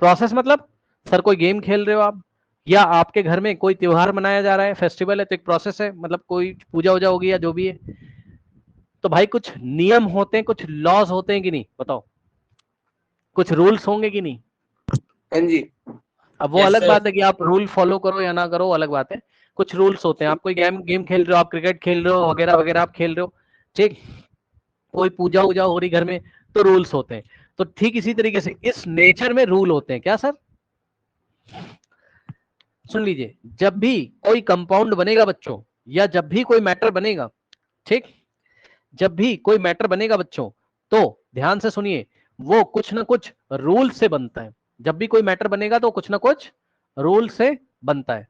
प्रोसेस मतलब सर कोई गेम खेल रहे हो आप, या आपके घर में कोई त्योहार मनाया जा रहा है, फेस्टिवल है, तो एक प्रोसेस है, मतलब कोई पूजा वूजा होगी या जो भी है। तो भाई कुछ नियम होते हैं, कुछ लॉज होते हैं कि नहीं? बताओ, कुछ रूल्स होंगे कि नहीं? हाँ जी। अब वो Yes, अलग sir. बात है कि आप रूल फॉलो करो या ना करो, अलग बात है। कुछ रूल्स होते हैं। आप कोई गेम खेल रहे हो, आप क्रिकेट खेल रहे हो, वगैरह वगैरह आप खेल रहे हो, ठीक, कोई पूजा वूजा हो रही घर में, तो रूल्स होते हैं। तो ठीक इसी तरीके से इस नेचर में रूल होते हैं। क्या सर? सुन लीजिए, जब भी कोई कंपाउंड बनेगा बच्चों, या जब भी कोई मैटर बनेगा, ठीक, जब भी कोई मैटर बनेगा बच्चों, तो ध्यान से सुनिए, वो कुछ ना कुछ रूल से बनता है। जब भी कोई मैटर बनेगा तो कुछ ना कुछ रूल से बनता है,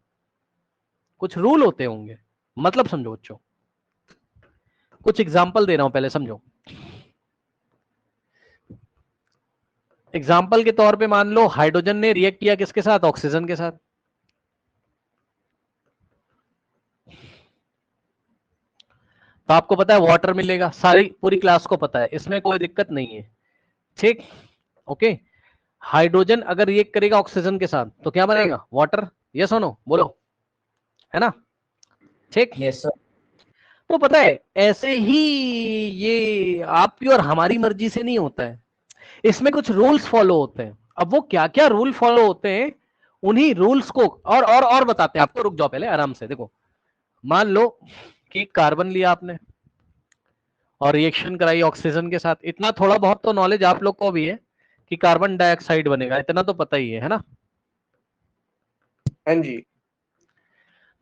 कुछ रूल होते होंगे। मतलब समझो बच्चों, कुछ एग्जांपल दे रहा हूं, पहले समझो। एग्जांपल के तौर पे मान लो हाइड्रोजन ने रिएक्ट किया किसके साथ? ऑक्सीजन के साथ। तो आपको पता है वाटर मिलेगा, सारी पूरी क्लास को पता है, इसमें कोई दिक्कत नहीं है, ठीक, ओके। हाइड्रोजन अगर रिएक्ट करेगा ऑक्सीजन के साथ तो क्या बनेगा? वाटर। यस और नो बोलो, है ना? ठीक। Yes, sir. तो पता है ऐसे ही ये आपकी और हमारी मर्जी से नहीं होता है, इसमें कुछ रूल्स फॉलो होते हैं। अब वो क्या क्या रूल फॉलो होते हैं, उन्हीं रूल्स को और बताते हैं आपको। रुक जाओ पहले आराम से, देखो, मान लो कि कार्बन लिया आपने और रिएक्शन कराई ऑक्सीजन के साथ। इतना थोड़ा बहुत तो नॉलेज आप लोग को भी है कि कार्बन डाइऑक्साइड बनेगा, इतना तो पता ही है ना? हाँ जी।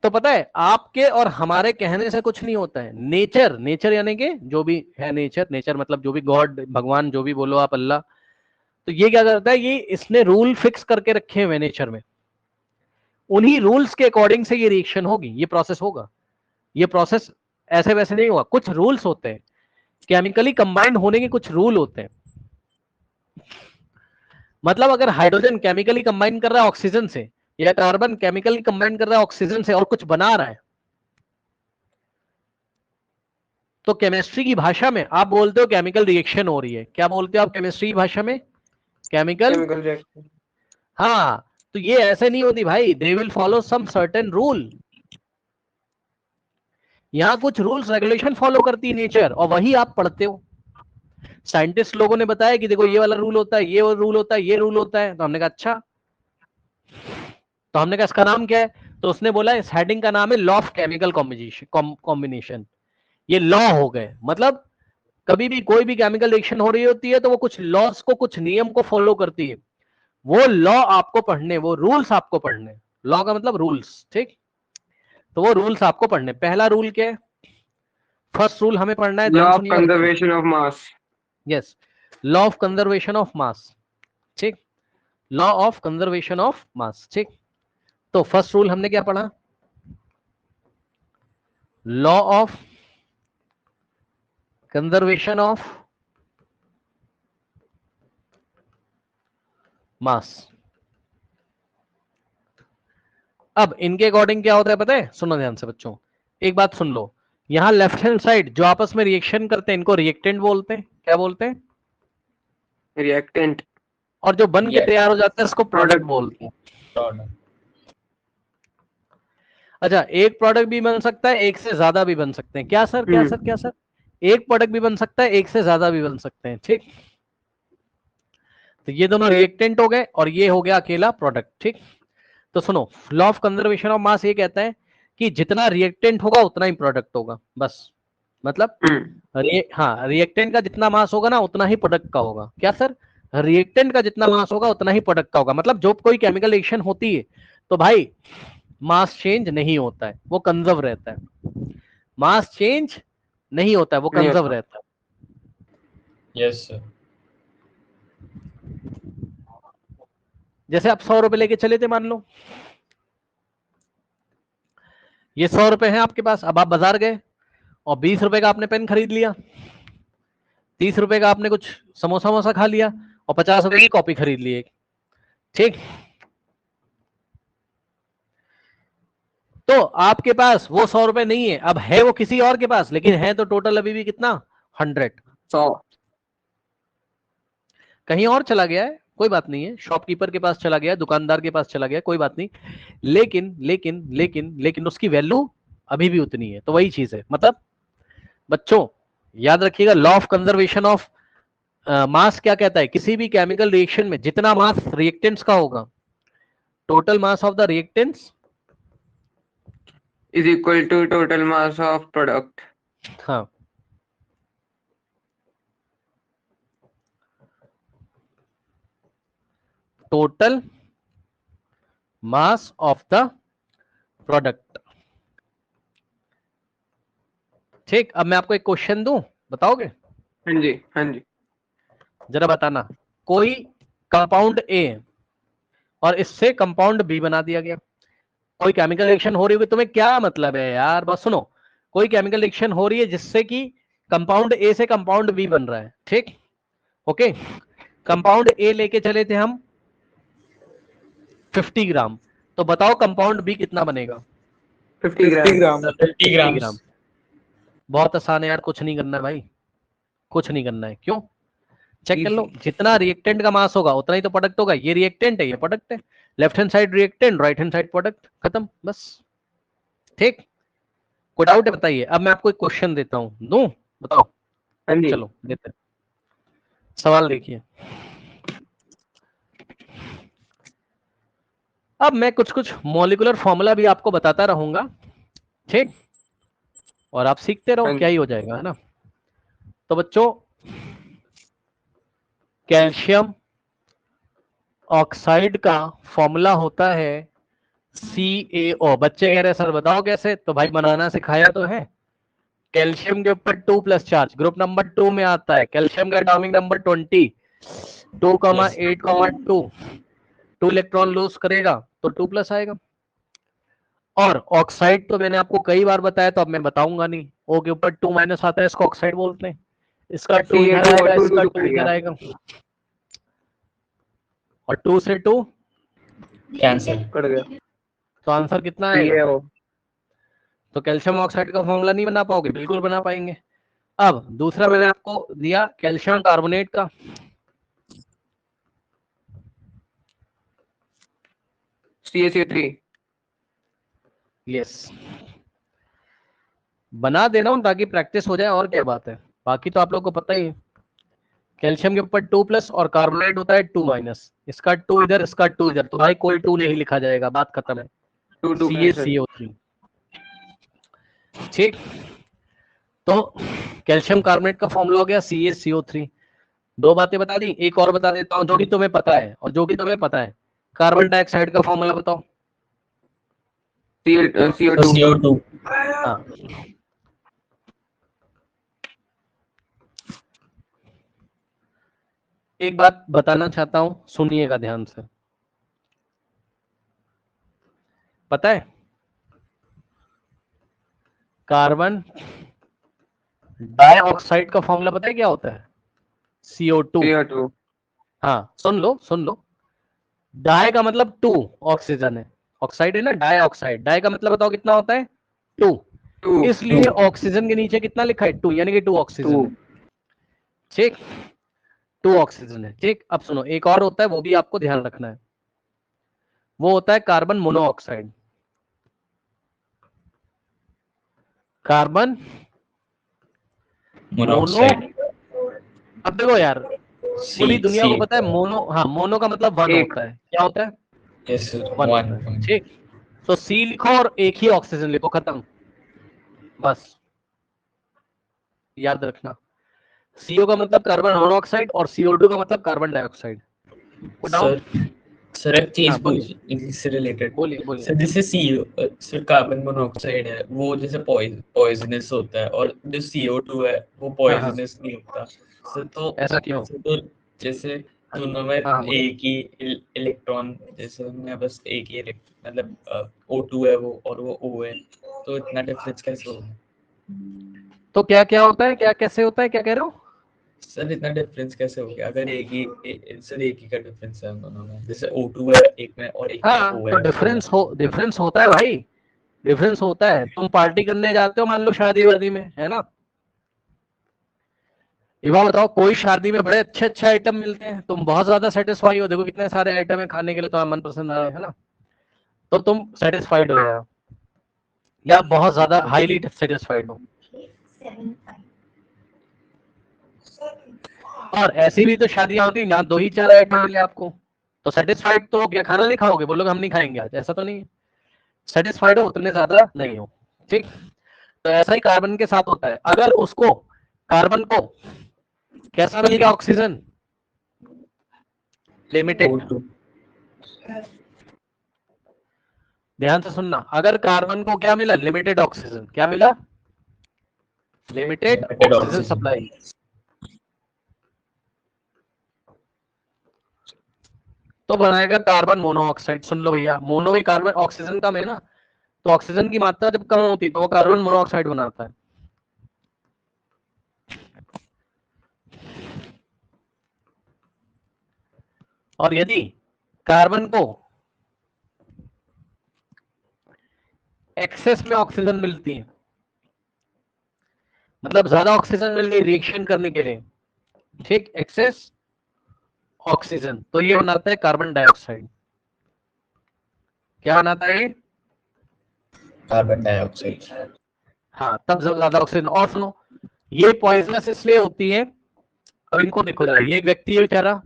तो पता है आपके और हमारे कहने से कुछ नहीं होता है। नेचर, नेचर यानी कि जो भी है नेचर, नेचर मतलब जो भी गॉड, भगवान, जो भी बोलो आप, अल्लाह, तो ये क्या करता है? ये इसने रूल फिक्स करके रखे हुए नेचर में, उन्हीं रूल्स के अकॉर्डिंग से ये रिएक्शन होगी, ये प्रोसेस होगा। ये प्रोसेस ऐसे वैसे नहीं होगा, कुछ रूल्स होते हैं। केमिकली कंबाइंड होने के कुछ रूल होते हैं। मतलब अगर हाइड्रोजन केमिकली कंबाइन कर रहा है ऑक्सीजन से, या कार्बन केमिकली कंबाइन कर रहा है ऑक्सीजन से और कुछ बना रहा है, तो केमिस्ट्री की भाषा में आप बोलते हो केमिकल रिएक्शन हो रही है। क्या बोलते हो आप केमिस्ट्री की भाषा में? Chemical reaction. हाँ, तो ये ऐसे नहीं होती भाई, they will follow some certain rule. यहाँ कुछ रूल्स रेगुलेशन फॉलो करती है नेचर, और वही आप पढ़ते हो। साइंटिस्ट लोगों ने बताया कि देखो ये वाला रूल होता है, ये रूल होता है, ये रूल होता है, तो हमने कहा अच्छा। तो हमने कहा इसका नाम क्या है? तो उसने बोला इस हेडिंग का नाम है लॉ ऑफ केमिकल कॉम्बिनेशन। ये लॉ हो गए, मतलब कभी भी कोई भी केमिकल रिएक्शन हो रही होती है तो वो कुछ लॉस को, कुछ नियम को फॉलो करती है। वो लॉ आपको पढ़ने, वो रूल्स आपको पढ़ने। लॉ का मतलब रूल्स, ठीक? तो वो रूल्स आपको पढ़ने। पहला रूल क्या है? फर्स्ट रूल हमें पढ़ना है, लॉ ध्यान ऑफ सुनिएगा। Conservation of mass. Yes, law of conservation of mass, ठीक? Law of conservation of mass, ठीक? तो फर्स्ट रूल हमने क्या पढ़ा? Law of conservation of mass. अब इनके अकॉर्डिंग क्या होता है पता है? सुनो ध्यान से बच्चों, एक बात सुन लो। यहां लेफ्ट हैंड साइड जो आपस में रिएक्शन करते हैं इनको रिएक्टेंट बोलते हैं। क्या बोलते हैं? रिएक्टेंट। और जो बन के Yes. तैयार हो जाता है इसको प्रोडक्ट Product. बोलते हैं। Product. अच्छा, एक प्रोडक्ट भी बन सकता है, एक से ज्यादा भी बन सकते हैं। क्या सर, क्या सर, क्या सर? एक प्रोडक्ट भी बन सकता है, एक से ज्यादा भी बन सकते हैं, ठीक? तो ये दोनों रिएक्टेंट हो गए और ये हो गया अकेला प्रोडक्ट, ठीक? तो सुनो, लॉ ऑफ कंजर्वेशन ऑफ मास ये कहता है कि जितना रिएक्टेंट होगा उतना ही प्रोडक्ट होगा, बस। मतलब हाँ, रिएक्टेंट का जितना मास होगा ना उतना ही प्रोडक्ट का होगा। क्या सर? रिएक्टेंट का जितना मास होगा उतना ही प्रोडक्ट का होगा। मतलब जो कोई केमिकल रिएक्शन होती है तो भाई मास चेंज नहीं होता है, वो कंजर्व रहता है। मास चेंज नहीं होता है, वो नहीं कंजर्व होता। रहता है। Yes, sir. जैसे आप 100 रुपए लेके चले थे, मान लो ये 100 रुपए हैं आपके पास। अब आप बाजार गए और 20 रुपए का आपने पेन खरीद लिया, 30 रुपए का आपने कुछ समोसा वमोसा खा लिया और 50 रुपए की कॉपी खरीद ली एक, ठीक? तो आपके पास वो 100 रुपए नहीं है, अब है वो किसी और के पास, लेकिन है तो टोटल अभी भी कितना? 100। 100। कहीं और चला गया है, कोई बात नहीं है, शॉपकीपर के पास चला गया, दुकानदार के पास चला गया, कोई बात नहीं, लेकिन लेकिन लेकिन लेकिन उसकी वैल्यू अभी भी उतनी है। तो वही चीज है। मतलब बच्चों याद रखिएगा, लॉ ऑफ कंजर्वेशन ऑफ मास क्या कहता है? किसी भी केमिकल रिएक्शन में जितना मास रिएक्टेंट्स का होगा, total mass of the reactants is equal to total mass of product. हाँ, total mass of the product, ठीक? अब मैं आपको एक क्वेश्चन दूं, बताओगे? हाँ जी, हाँ जी। जरा बताना, कोई कंपाउंड ए और इससे कंपाउंड बी बना दिया गया। कोई केमिकल रिएक्शन हो रही होगी, तुम्हें क्या मतलब है यार, बस सुनो। कोई केमिकल रिएक्शन हो रही है जिससे कि कंपाउंड ए से कंपाउंड बी बन रहा है, ठीक? ओके, कंपाउंड ए लेके चले थे हम 50 ग्राम, तो बताओ कंपाउंड बी कितना बनेगा? 50 ग्राम। 50 grams. ग्राम। बहुत आसान है यार, कुछ नहीं करना है भाई, कुछ नहीं करना है। क्यों? चेक कर लो, जितना रिएक्टेंट का मास होगा उतना ही तो प्रोडक्ट होगा। ये रिएक्टेंट है, ये प्रोडक्ट है। Left hand side reactant, right hand side product, खत्म, बस, ठीक? कोई डाउट है बताइए। अब मैं आपको एक क्वेश्चन देता हूं, दूं? बताओ। हाँ जी। चलो देते हैं। सवाल देखिए। अब मैं कुछ कुछ मॉलिक्यूलर फॉर्मूला भी आपको बताता रहूंगा, ठीक? और आप सीखते रहो, हाँ क्या ही हो जाएगा, है ना? तो बच्चों, कैल्शियम ऑक्साइड का फॉर्मूला होता है CaO। बच्चे कह रहे हैं सर बताओ कैसे, तो भाई बनाना सिखाया तो है। कैल्शियम के ऊपर 2+ चार्ज, ग्रुप नंबर 2 में आता है। कैल्शियम का एटॉमिक नंबर 20, 2,8,2, 2 इलेक्ट्रॉन लूज करेगा तो 2+ आएगा। और ऑक्साइड तो मैंने आपको कई बार बताया, तो अब मैं बताऊंगा नहीं। O के ऊपर 2- आता है, इसको ऑक्साइड बोलते हैं। इसका 2 इधर आएगा, इसका 2 इधर आएगा, और 2 से 2 Cancel. कट गया। तो आंसर कितना आएगा? CaO। तो कैल्शियम ऑक्साइड का फॉर्मूला नहीं बना पाओगे? बिल्कुल बना पाएंगे। अब दूसरा मैंने आपको दिया कैल्शियम कार्बोनेट का, CaCO3। यस, बना दे रहा हूं ताकि प्रैक्टिस हो जाए, और क्या बात है, बाकी तो आप लोग को पता ही है। कैल्शियम के ऊपर 2+ और कार्बोनेट होता है 2-, इसका 2 इधर, इसका 2 इधर, तो भाई कोई 2 नहीं लिखा जाएगा, बात खत्म है। 2 कैंसिल। CaCO3, ठीक। तो कैल्शियम कार्बोनेट का फॉर्मूला हो गया CaCO3। दो बातें बता दी, एक और बता देता हूं जो कि तुम्हें पता है, और जो कि तुम्हें पता है, कार्बन डाइऑक्साइड का फॉर्मूला बताओ। CO2। CO2। हाँ, एक बात बताना चाहता हूं, सुनिएगा ध्यान से। पता है कार्बन डाइऑक्साइड का फॉर्मूला पता है क्या होता है? CO2। CO2। हाँ, सुन लो सुन लो, डाई का मतलब 2 ऑक्सीजन है, ऑक्साइड है ना, डाइऑक्साइड, डाई का मतलब बताओ कितना होता है? 2। 2। इसलिए ऑक्सीजन के नीचे कितना लिखा है? 2, यानी कि 2 ऑक्सीजन है, ठीक, 2 ऑक्सीजन है, ठीक। अब सुनो, एक और होता है, वो भी आपको ध्यान रखना है, वो होता है carbon monoxide. Carbon mono, monoxide. अब देखो यार, पूरी दुनिया को पता है मोनो, हाँ, मोनो का मतलब 1 एक। होता है, क्या होता है? यस 1 होता है, ठीक। तो C लिखो और एक ही ऑक्सीजन लिखो, खत्म, बस याद रखना। CO का मतलब कार्बन मोनोऑक्साइड और CO2 का मतलब कार्बन डाइऑक्साइड। सर सर एक चीज हाँ, बोलिए इससे रिलेटेड। बोलिए बोलिए। सर जैसे सर कार्बन मोनोऑक्साइड है वो जैसे पॉइजनस होता है, और जो CO2 है वो हाँ हाँ, पॉइजनस नहीं होता सर। ऐसा क्यों? तो जैसे दोनों में हाँ बोलिए। एक ही इलेक्ट्रॉन, जैसे मैं बस एक ही मतलब O2 है वो और वो O है, तो इतना डिफरेंस कैसे होगा? तो क्या क्या होता है, क्या कैसे होता है, क्या कह रहे हो? सर इतना डिफरेंस कैसे हो गया अगर सर एक ही का डिफरेंस है उन दोनों में, जैसे O2 है एक में और एक में हाँ, O तो है O है। डिफरेंस होता है भाई, डिफरेंस होता है। तुम पार्टी करने जाते हो, मान लो शादी वादी में, है ना, ये बात बताओ, कोई शादी में बड़े अच्छे अच्छे आइटम मिलते हैं, तुम बहुत ज्यादा सेटिस्फाई हो, देखो कितने सारे आइटम है खाने के लिए, तुम्हारा मन पसंद आ रहा है ना, तो तुम सेटिस्फाइड हो या बहुत ज्यादा हाईली सेटिस्फाइड हो। और ऐसी भी तो शादियां होती है जहाँ 2 ही 4 आइटम मिले आपको, तो सेटिस्फाइड तो हो गया, खाना नहीं खाओगे, बोलोगे हम नहीं खाएंगे आज, ऐसा तो नहीं है। सेटिस्फाइड हो, उतने ज्यादा नहीं हो, ठीक। तो ऐसा ही कार्बन के साथ होता है, अगर उसको, कार्बन को कैसा मिल गया ऑक्सीजन? लिमिटेड। O2। ध्यान से सुनना, अगर कार्बन को क्या मिला? Limited oxygen. क्या मिला? Limited limited oxygen oxygen. Supply. तो बनाएगा कार्बन मोनोऑक्साइड। सुन लो भैया, मोनो ही कार्बन, ऑक्सीजन कम है ना, तो ऑक्सीजन की मात्रा जब कम होती है तो वो कार्बन मोनोऑक्साइड बनाता है। और यदि कार्बन को एक्सेस में ऑक्सीजन मिलती है, मतलब ज्यादा ऑक्सीजन मिल गई रिएक्शन करने के लिए, ठीक, एक्सेस ऑक्सीजन, तो ये बनाता है कार्बन डाइऑक्साइड। क्या बनाता है? Carbon dioxide. हाँ, तब जब ज्यादा ऑक्सीजन। और सुनो, ये पॉइजनस इसलिए होती है, अब इनको देखो जरा, ये एक व्यक्ति है बेचारा,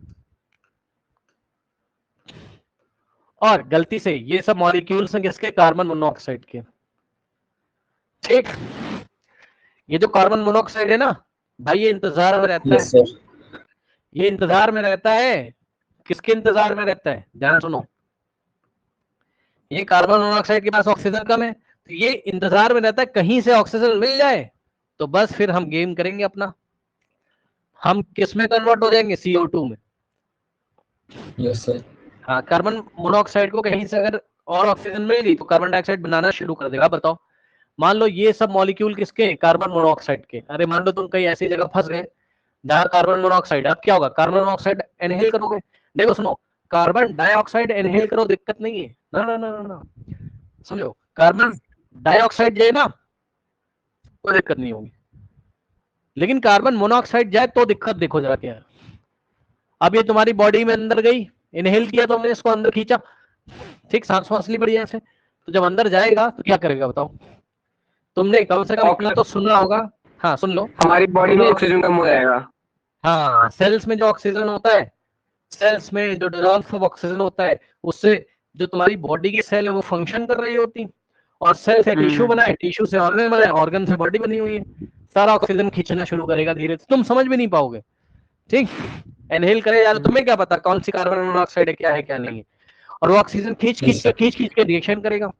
और गलती से ये सब मॉलिक्यूल्स हैं किसके? कार्बन मोनोऑक्साइड के, ठीक। ये जो कार्बन मोनोऑक्साइड है ना भाई, ये इंतजार में रहता है, यस सर। ये इंतजार में रहता है, किसके इंतजार में रहता है? ध्यान सुनो, ये कार्बन मोनोऑक्साइड के पास ऑक्सीजन कम है, तो ये इंतजार में रहता है कहीं से ऑक्सीजन मिल जाए, तो बस फिर हम गेम करेंगे अपना, हम किस में कन्वर्ट हो जाएंगे? CO2 में। Yes sir. हाँ, कार्बन मोनोऑक्साइड को कहीं से अगर और ऑक्सीजन मिल गई तो कार्बन डाइऑक्साइड बनाना शुरू कर देगा। बताओ, मान लो ये सब मॉलिक्यूल किसके हैं? कार्बन मोनोऑक्साइड के। अरे मान लो तुम कहीं ऐसी जगह फंस गए जहाँ कार्बन मोनोऑक्साइड, अब क्या होगा? कार्बन मोनोऑक्साइड इनहेल करोगे, देखो सुनो, कार्बन डाइऑक्साइड इनहेल करो, दिक्कत नहीं है ना ना ना ना ना, समझो, कार्बन डाइऑक्साइड जो है ना, कोई दिक्कत नहीं होगी, लेकिन कार्बन मोनोऑक्साइड जाए तो दिक्कत देखो जरा क्या है। अब ये तुम्हारी बॉडी में अंदर गई, इनहेल किया तो हमने इसको अंदर खींचा, ठीक, सांस वांस ली बढ़िया से, तो जब अंदर जाएगा तो क्या करेगा बताओ? तुमने कम से कम इतना तो सुना होगा, हाँ सुन लो, हमारी बॉडी में ऑक्सीजन कम हो जाएगा। हाँ, सेल्स में जो ऑक्सीजन होता है, सेल्स में जो डिसॉल्व ऑफ ऑक्सीजन होता है, उससे जो तुम्हारी बॉडी की सेल है वो फंक्शन कर रही होती, और सेल से टिश्यू बना है, टिश्यू से ऑर्गन बना है, ऑर्गन से बॉडी बनी हुई है, सारा ऑक्सीजन खींचना शुरू करेगा धीरे से, तुम समझ भी नहीं पाओगे, ठीक। इनहेल करे यार, तुम्हें क्या पता कौन सी कार्बन मोनोऑक्साइड है, क्या है क्या नहीं है, और वो ऑक्सीजन खींच खींच के रिएक्शन करेगा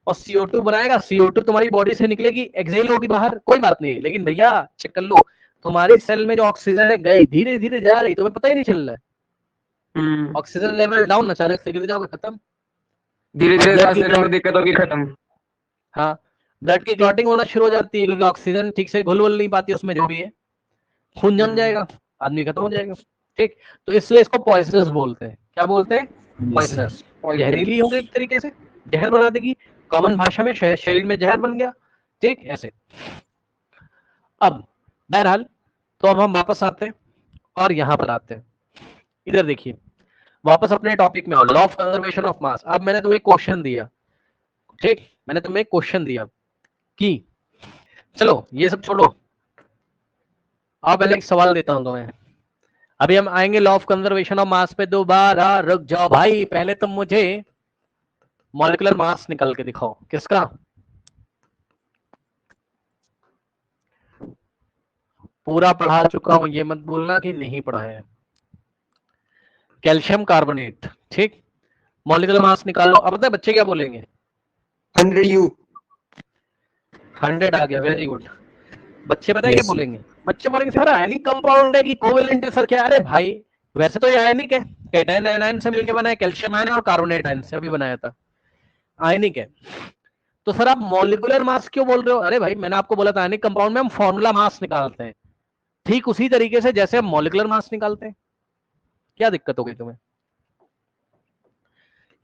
और CO2 बनाएगा। CO2 तुम्हारी बॉडी से निकलेगी, एक्सहेल होगी बाहर, कोई बात नहीं, लेकिन भैया चेक कर लो, तुम्हारी सेल में जो ऑक्सीजन है गई, धीरे धीरे जा रही, तुम्हें पता ही नहीं चल रहा है। ऑक्सीजन लेवल डाउन, अचानक से गिर जाओगे, खत्म, धीरे धीरे सांस लेने में दिक्कत होगी, खत्म। हाँ, ब्लड की क्लॉटिंग होना शुरू हो जाती है, क्योंकि ऑक्सीजन ठीक से घुल नहीं पाती उसमें, जो भी है खून जम जाएगा, आदमी खत्म हो जाएगा, ठीक। तो इसलिए इसको पॉइजनस बोलते हैं। क्या बोलते हैं? पॉइजनस। जहरीली होगी एक तरीके से, जहर बना देगी, कॉमन भाषा में शरीर में जहर बन गया, ठीक, ऐसे। अब बहरहाल, तो अब हम वापस आते हैं और यहां पर आते हैं, इधर देखिए, वापस अपने टॉपिक में आओ, law of conservation of mass. अब मैंने तुम्हें क्वेश्चन दिया, ठीक, मैंने तुम्हें क्वेश्चन दिया कि, चलो ये सब छोड़ो, अब पहले एक सवाल देता हूं तुम्हें, अभी हम आएंगे लॉ ऑफ कंजर्वेशन ऑफ मास पे, दोबारा रुक जाओ भाई, पहले तुम मुझे मॉलिक्यूलर मास निकल के दिखाओ, किसका? पूरा पढ़ा चुका हूं, ये मत बोलना कि नहीं पढ़ा है। कैल्शियम कार्बोनेट, ठीक, मॉलिक्यूलर मास निकालो। अब पता है बच्चे क्या बोलेंगे? 100U। 100 आ गया, वेरी गुड। बच्चे पता है क्या बोलेंगे? बच्चे बोलेंगे सर आयनिक कंपाउंड है कि कोवेलेंट है सर? क्या? अरे भाई वैसे तो ये आयनिक है, कैटायन आयन से मिलकर बना है, कैल्शियम आयन और कार्बोनेट आयन से अभी बनाया था, आयनिक है। तो सर आप मॉलिक्यूलर मास क्यों बोल रहे हो? अरे भाई मैंने आपको बोला था आयनिक कंपाउंड में हम फॉर्मूला मास निकालते हैं, ठीक उसी तरीके से जैसे हम मॉलिक्यूलर मास निकालते हैं। क्या दिक्कत हो गई तुम्हें?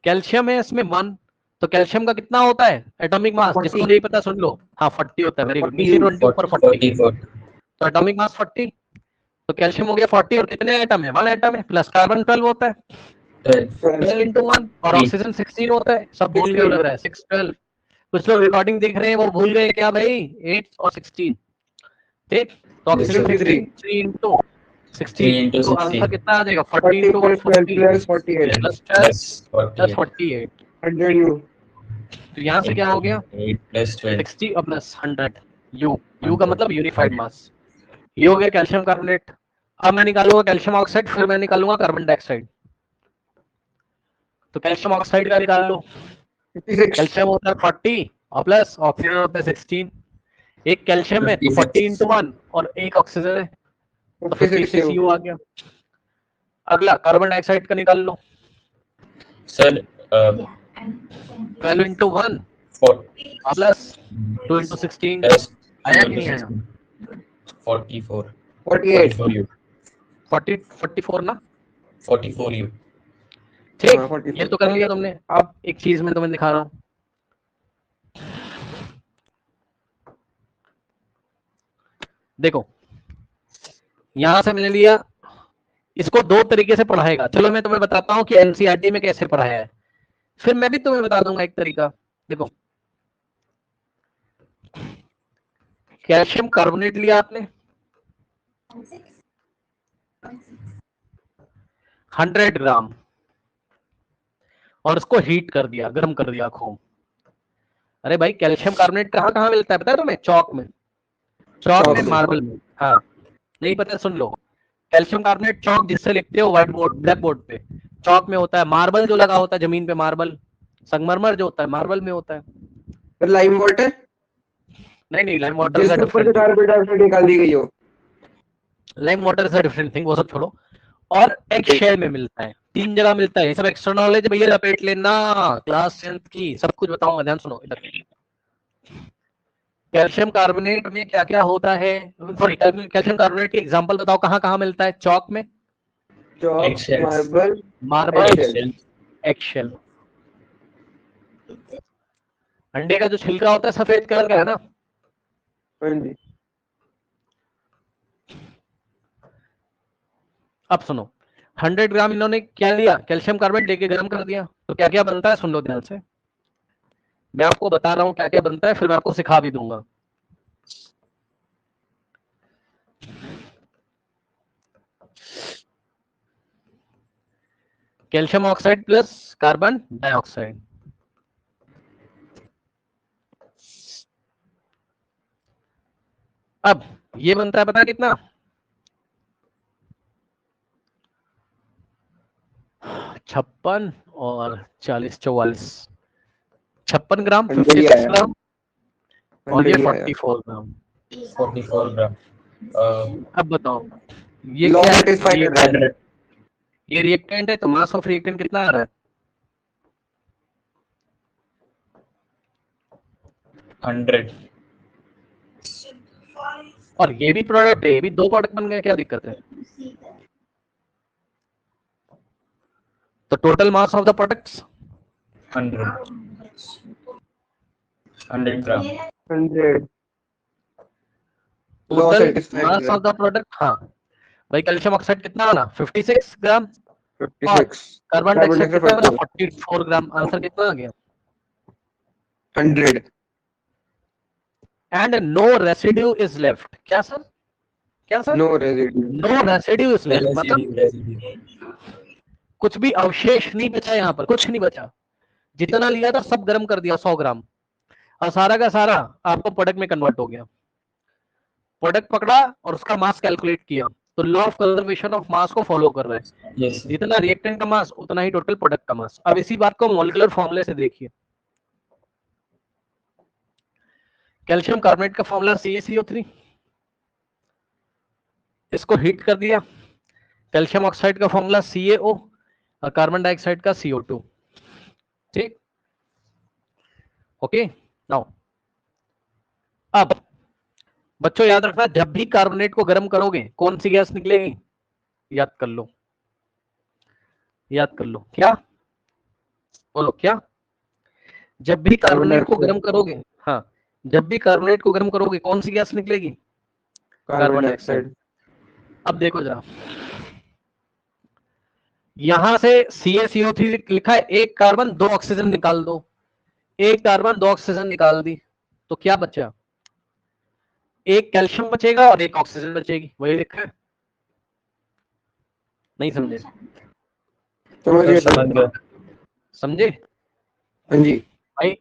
कैल्शियम है इसमें 1, तो कैल्शियम का कितना होता है एटॉमिक मास? जिसको नहीं पता सुन लो, हाँ 40 होता है, वेरी गुड, नीचे 20 ऊपर 40, तो एटॉमिक मास 40, तो कैल्शियम हो गया 40, और कितने एटम है? 1 एटम है, प्लस कार्बन 12 होता है, 12 into 1, और ऑक्सीजन 16 होता है, सब भूल गए लग रहा है, 6 12। कुछ लोग रिकॉर्डिंग देख रहे हैं वो भूल गए क्या भाई? 8 और 16, ठीक, तो ऑक्सीजन 16, 3 into 16, तो आंसर कितना आ जाएगा? 40 into 40 प्लस 48 प्लस 48, 100U। तो यहाँ से क्या हो गया? 8 plus 12 60 और प्लस 100, यू का मतलब यूनिफाइड मास। ये हो गया कैल्शियम कार्बोनेट। अब मैं निकालूंगा कैल्शियम ऑक्साइड, फिर मैं निकालूंगा कार्बन डाइऑक्साइड। तो कैल्शियम ऑक्साइड का निकाल लो, कैल्शियम होता है 40 और प्लस ऑक्सीजन होता है 16, एक कैल्शियम है 40 into 1 और एक ऑक्सीजन है, तो 56U आ गया। अगला कार्बन डाइऑक्साइड का निकाल लो सर 12 into 1 प्लस 2 into 16, आया कि नहीं आया? 44 48 44U 44 ना, 44U ठीक, हाँ, 44। ये तो कर लिया तुमने। अब एक चीज मैं तुम्हें दिखा रहा हूं, देखो यहां से मैंने लिया, इसको दो तरीके से पढ़ाएगा, चलो मैं तुम्हें बताता हूं कि एनसीईआरटी में कैसे पढ़ाया है, फिर मैं भी तुम्हें बता दूंगा एक तरीका। देखो कैल्शियम कार्बोनेट लिया आपने 100 ग्राम और उसको हीट कर दिया, गर्म कर दिया खूब। अरे भाई कैल्शियम कार्बोनेट कहाँ कहाँ मिलता है पता है तुम्हें? चौक में, चौक में, मार्बल में, हाँ नहीं पता सुन लो, कैल्शियम कार्बोनेट चौक जिससे लिखते हो व्हाइट बोर्ड, ब्लैक बोर्ड पे, चौक में होता है। मार्बल जो लगा होता है जमीन पे, मार्बल संगमरमर जो होता है मार्बल में होता है। लाइम वाटर, नहीं लाइम वाटर जिसके ऊपर से कार्बन डाइऑक्साइड निकाल दी गई हो, लाइम वाटर से डिफरेंट थिंग, वो सब छोड़ो। और एक शेल में मिलता है, 3 जगह मिलता है, ये सब एक्स्ट्रा नॉलेज भैया लपेट लेना, क्लास 10th की सब कुछ बताऊंगा, ध्यान सुनो इधर। कैल्शियम कार्बोनेट में क्या क्या होता है, सॉरी कैल्शियम कार्बोनेट के एग्जांपल बताओ, कहाँ कहाँ मिलता है? चौक में, मार्बल, मार्बल, एक्शेल। अंडे का जो छिलका होता है सफेद कलर का है ना, अब सुनो, 100 ग्राम इन्होंने क्या लिया, कैल्शियम कार्बोनेट लेके गर्म कर दिया, तो क्या क्या बनता है सुन लो ध्यान से। मैं आपको बता रहा हूं क्या क्या बनता है, फिर मैं आपको सिखा भी दूंगा। Calcium oxide plus carbon dioxide. अब ये बनता है पता है कितना, 56 और 40 44, 56 ग्राम, 56 ग्राम, और ये 44 ग्राम। 44 ग्राम। अब बताओ ये लॉ क्या है, सेटिस्फाई कर रहा है। ये रिएक्टेंट है, तो मास ऑफ रिएक्टेंट कितना आ रहा है, 100। और ये भी प्रोडक्ट है, ये भी दो प्रोडक्ट बन गए, क्या दिक्कत है। तो total mass of the products 100 gram. 100 total mass of the product. हाँ भाई, कैल्शियम ऑक्साइड कितना बना, 56 ग्राम, 56 कार्बन डाइऑक्साइड कितना बना, 44 ग्राम। आंसर कितना आ गया, 100 and no residue is left. क्या सर, क्या sir, no residue. No residue is left, मतलब कुछ भी अवशेष नहीं बचा, यहाँ पर कुछ नहीं बचा। जितना लिया था सब गर्म कर दिया 100 ग्राम, और सारा का सारा आपको प्रोडक्ट में कन्वर्ट हो गया। प्रोडक्ट पकड़ा और उसका मास कैलकुलेट किया, तो लॉ ऑफ कंजर्वेशन ऑफ मास को फॉलो कर रहे हैं। yes. जितना रिएक्टेंट का मास उतना ही टोटल प्रोडक्ट का मास। अब इसी बात को मॉलिक्यूलर फॉर्मूले से देखिए। कैल्शियम कार्बोनेट का फॉर्मूला CaCO3, इसको हीट कर दिया। कैल्शियम ऑक्साइड का फॉर्मूला CaO और कार्बन डाइऑक्साइड का CO2। ठीक, ओके। नाउ अब बच्चों याद रखना, जब भी कार्बोनेट को गर्म करोगे कौन सी गैस निकलेगी, याद कर लो, याद कर लो, क्या बोलो, क्या। जब भी कार्बोनेट को गर्म करोगे, हाँ, जब भी कार्बोनेट को गर्म करोगे कौन सी गैस निकलेगी, कार्बन डाइऑक्साइड। अब देखो जरा, यहां से CaCO3 लिखा है, एक कार्बन दो ऑक्सीजन निकाल दो, एक कार्बन दो ऑक्सीजन निकाल दी, तो क्या बचा, एक कैल्शियम बचेगा और एक ऑक्सीजन बचेगी, वही लिखा है। नहीं समझे, समझे हाँ जी भाई,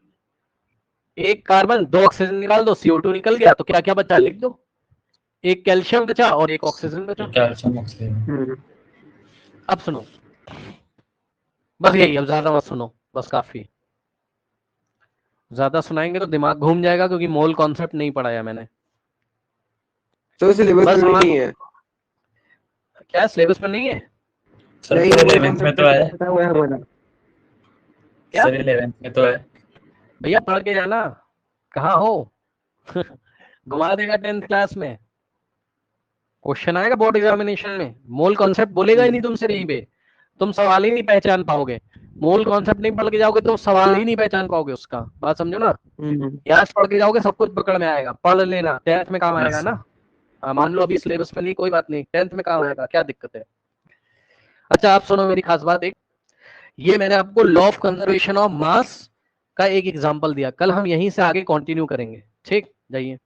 एक कार्बन दो ऑक्सीजन निकाल दो, CO2 निकल गया, तो क्या क्या बचा लिख दो, एक कैल्शियम बचा और एक ऑक्सीजन बचा। Calcium oxygen. अब सुनो, बस यही, अब ज्यादा मत सुनो, बस काफी। ज्यादा सुनाएंगे तो दिमाग घूम जाएगा, क्योंकि मोल कॉन्सेप्ट नहीं पढ़ाया मैंने। तो सिलेबस में नहीं है, क्या सिलेबस में नहीं है, सर 11th में तो है, क्या सर 11th में तो है भैया, पढ़ के जाना, कहाँ हो घुमा देगा 10th क्लास में, क्वेश्चन आएगा बोर्ड एग्जामिनेशन में, मोल कॉन्सेप्ट बोलेगा ही नहीं तुमसे कहीं पे, तुम सवाल ही नहीं पहचान पाओगे। मोल कॉन्सेप्ट नहीं पढ़ के जाओगे तो सवाल ही नहीं पहचान पाओगे उसका, बात समझो ना। याद पढ़ के जाओगे सब कुछ पकड़ में आएगा, पढ़ लेना, 10th में काम आएगा ना। मान लो अभी सिलेबस में नहीं, कोई बात नहीं, 10th में काम आएगा, क्या दिक्कत है। अच्छा आप सुनो मेरी खास बात एक, ये मैंने आपको लॉ ऑफ कंजर्वेशन ऑफ मास का एक एग्जांपल दिया, कल हम यहीं से आगे कंटिन्यू करेंगे, ठीक, जाइए।